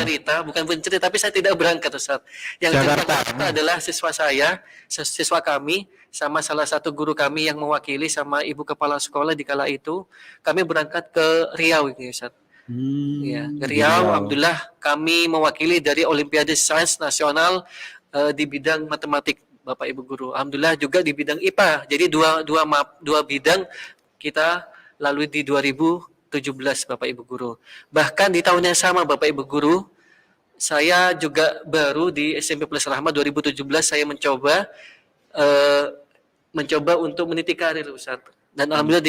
cerita, bukan punya cerita tapi saya tidak berangkat Ustaz. Yang berangkat adalah siswa kami sama salah satu guru kami yang mewakili sama ibu kepala sekolah di kala itu. Kami berangkat ke Riau ya Ustaz. Ya, ke Riau, alhamdulillah kami mewakili dari Olimpiade Sains Nasional di bidang matematik Bapak Ibu Guru. Alhamdulillah juga di bidang IPA. Jadi dua bidang kita lalui di 2017 Bapak Ibu Guru. Bahkan di tahun yang sama Bapak Ibu Guru, saya juga baru di SMP Plus Rahmat 2017 saya mencoba untuk meniti karir Ustaz. Dan alhamdulillah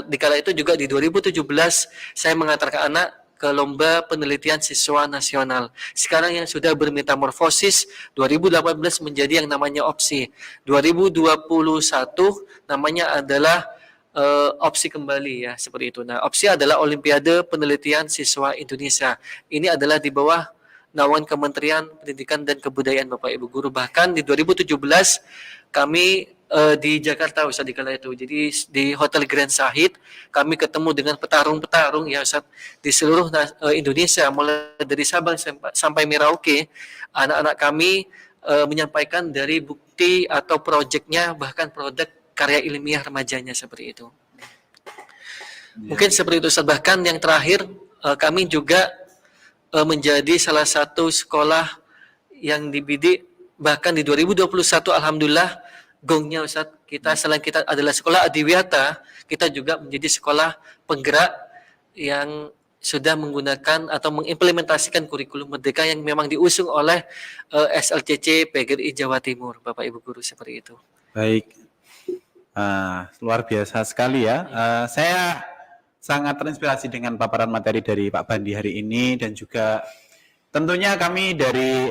di kala itu juga di 2017 saya mengantarkan anak ke lomba penelitian siswa nasional. Sekarang yang sudah bermetamorfosis 2018 menjadi yang namanya opsi. 2021 namanya adalah opsi kembali ya seperti itu. Nah, opsi adalah Olimpiade Penelitian Siswa Indonesia. Ini adalah di bawah naungan Kementerian Pendidikan dan Kebudayaan Bapak Ibu Guru. Bahkan di 2017 kami di Jakarta Ustaz di kala itu. Jadi di Hotel Grand Sahid kami ketemu dengan petarung-petarung ya Ustaz di seluruh Indonesia mulai dari Sabang sampai Merauke. Anak-anak kami menyampaikan dari bukti atau proyeknya bahkan produk karya ilmiah remajanya seperti itu. Mungkin seperti itu Ustaz. Bahkan yang terakhir kami juga menjadi salah satu sekolah yang dibidik bahkan di 2021 alhamdulillah gongnya Ustaz, selain kita adalah sekolah adiwiyata, kita juga menjadi sekolah penggerak yang sudah menggunakan atau mengimplementasikan kurikulum merdeka yang memang diusung oleh SLCC PGRI Jawa Timur, Bapak Ibu Guru seperti itu. Baik, luar biasa sekali ya. Saya sangat terinspirasi dengan paparan materi dari Pak Bandi hari ini dan juga tentunya kami dari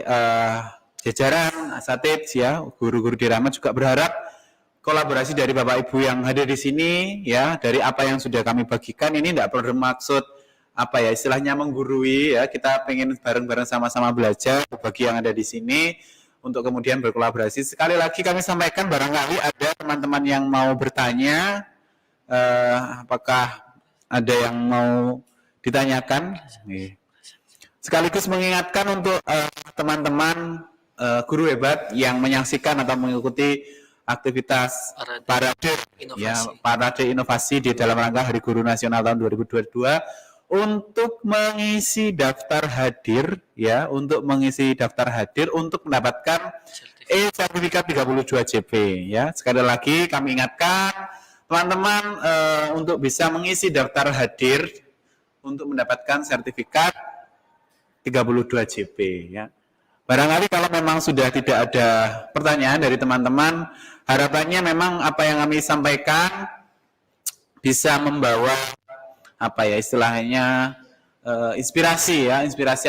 jajaran asatidz ya, guru-guru di Rahmat juga berharap kolaborasi dari Bapak Ibu yang hadir di sini ya, dari apa yang sudah kami bagikan ini tidak bermaksud apa ya istilahnya menggurui ya, kita pengen bareng-bareng sama-sama belajar bagi yang ada di sini untuk kemudian berkolaborasi. Sekali lagi kami sampaikan barangkali ada teman-teman yang mau bertanya, apakah ada yang mau ditanyakan? Sekaligus mengingatkan untuk teman-teman guru hebat yang menyaksikan atau mengikuti aktivitas parade inovasi di dalam rangka Hari Guru Nasional tahun 2022 untuk mengisi daftar hadir ya, untuk mendapatkan sertifikat 32 JP ya. Sekali lagi kami ingatkan teman-teman untuk bisa mengisi daftar hadir untuk mendapatkan sertifikat 32 JP ya. Barangkali kalau memang sudah tidak ada pertanyaan dari teman-teman, harapannya memang apa yang kami sampaikan bisa membawa apa ya istilahnya inspirasi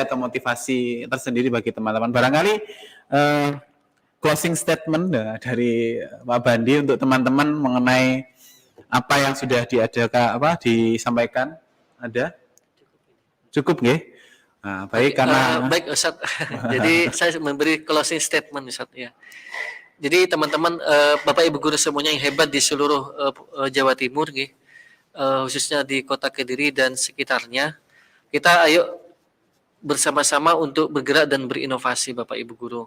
atau motivasi tersendiri bagi teman-teman. Barangkali closing statement dari Pak Bandi untuk teman-teman mengenai apa yang sudah disampaikan ada? Cukup nggih? Nah, baik karena baik Ustaz. Jadi saya memberi closing statement Ustaz ya. Jadi teman-teman Bapak Ibu guru semuanya yang hebat di seluruh Jawa Timur nggih. Khususnya di Kota Kediri dan sekitarnya, kita ayo bersama-sama untuk bergerak dan berinovasi Bapak Ibu guru.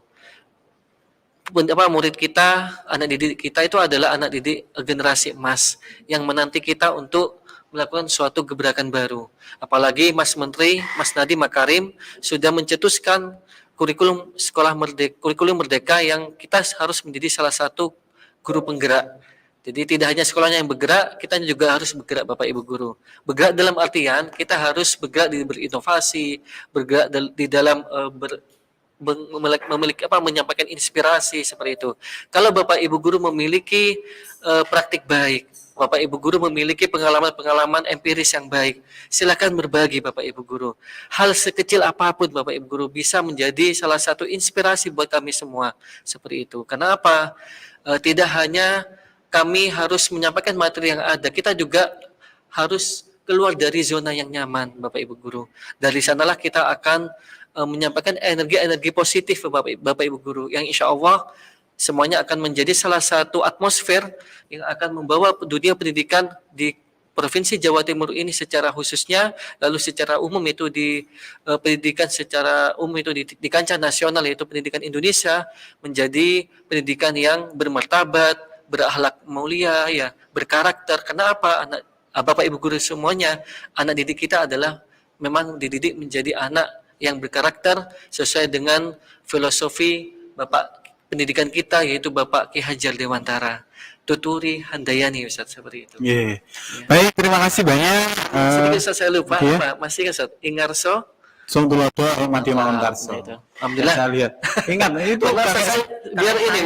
Murid kita, anak didik kita itu adalah anak didik generasi emas yang menanti kita untuk melakukan suatu gebrakan baru. Apalagi Mas Menteri, Mas Nadiem Makarim sudah mencetuskan kurikulum kurikulum merdeka yang kita harus menjadi salah satu guru penggerak. Jadi tidak hanya sekolahnya yang bergerak, kita juga harus bergerak Bapak Ibu guru. Bergerak dalam artian kita harus bergerak di berinovasi, bergerak di dalam menyampaikan inspirasi seperti itu. Kalau Bapak Ibu guru memiliki praktik baik, Bapak Ibu guru memiliki pengalaman empiris yang baik, silakan berbagi Bapak Ibu guru. Hal sekecil apapun Bapak Ibu guru bisa menjadi salah satu inspirasi buat kami semua seperti itu. Kenapa? Tidak hanya kami harus menyampaikan materi yang ada, kita juga harus keluar dari zona yang nyaman Bapak Ibu guru. Dari sanalah kita akan menyampaikan energi positif Bapak Ibu guru yang insya Allah semuanya akan menjadi salah satu atmosfer yang akan membawa dunia pendidikan di Provinsi Jawa Timur ini secara khususnya, lalu secara umum itu di pendidikan secara umum itu di kancah nasional yaitu pendidikan Indonesia menjadi pendidikan yang bermartabat, berakhlak mulia, ya, berkarakter. Kenapa? Bapak Ibu guru semuanya, anak didik kita adalah memang dididik menjadi anak yang berkarakter sesuai dengan filosofi Bapak pendidikan kita yaitu Bapak Ki Hajar Dewantara. Tuturi Handayani Ustaz seperti itu. Yeah. Baik, terima kasih banyak. Sedikit Ustaz saya lupa, yeah. masih kan Ustaz? Ingarso Sung Tulodo Mati Mangunkarso. Alhamdulillah. Saya lihat. Ingat itu biar ini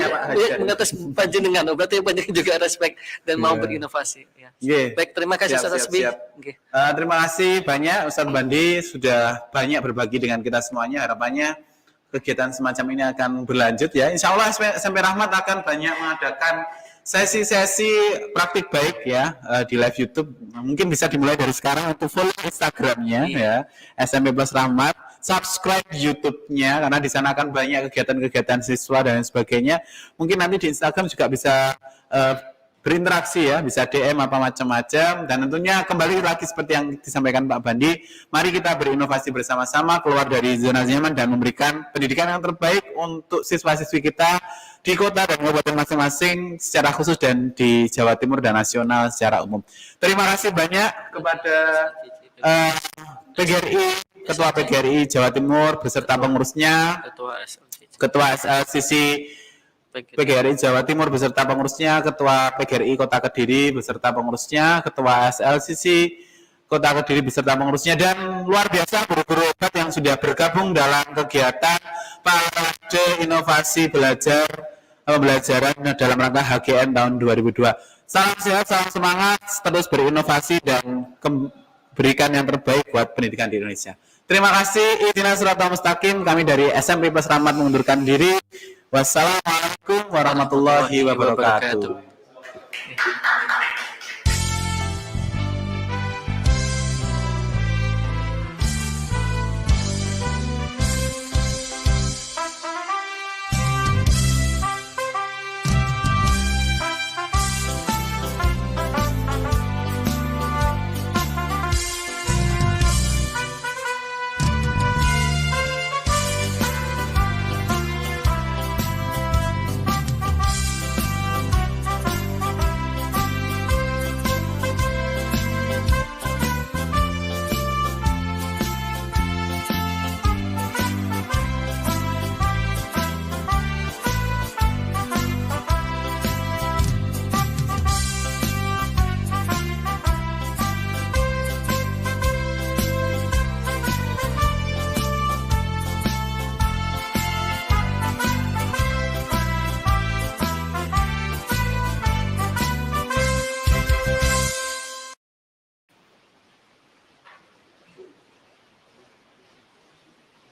mengatas panjenengan, berarti panjenengan juga respect dan mau berinovasi. Ya. Yeah. Baik, terima kasih Ustaz Asbi. Okay. Terima kasih banyak Ustaz Bandi sudah banyak berbagi dengan kita semuanya. Harapannya kegiatan semacam ini akan berlanjut ya. Insya Allah SMP Rahmat akan banyak mengadakan sesi-sesi praktik baik ya di live YouTube. Mungkin bisa dimulai dari sekarang untuk follow Instagramnya ya SMP Plus Rahmat, subscribe YouTube-nya karena di sana akan banyak kegiatan-kegiatan siswa dan sebagainya. Mungkin nanti di Instagram juga bisa berinteraksi ya, bisa DM apa macam-macam. Dan tentunya kembali lagi seperti yang disampaikan Pak Bandi, mari kita berinovasi bersama-sama, keluar dari zona nyaman dan memberikan pendidikan yang terbaik untuk siswa-siswi kita di kota dan kabupaten masing-masing secara khusus dan di Jawa Timur dan nasional secara umum. Terima kasih banyak kepada PGRI, Ketua PGRI Jawa Timur beserta pengurusnya, Ketua SLCC PGRI Jawa Timur beserta pengurusnya, Ketua PGRI Kota Kediri beserta pengurusnya, Ketua SLCC Kota Kediri beserta pengurusnya, dan luar biasa guru-guru hebat yang sudah bergabung dalam kegiatan Parade Inovasi Pembelajaran dalam rangka HGN tahun 2002. Salam sehat, salam semangat, terus berinovasi dan berikan yang terbaik buat pendidikan di Indonesia. Terima kasih. Ihdinas siratal mustaqim. Kami dari SMP Plus Rahmat mengundurkan diri. Wassalamualaikum warahmatullahi wabarakatuh.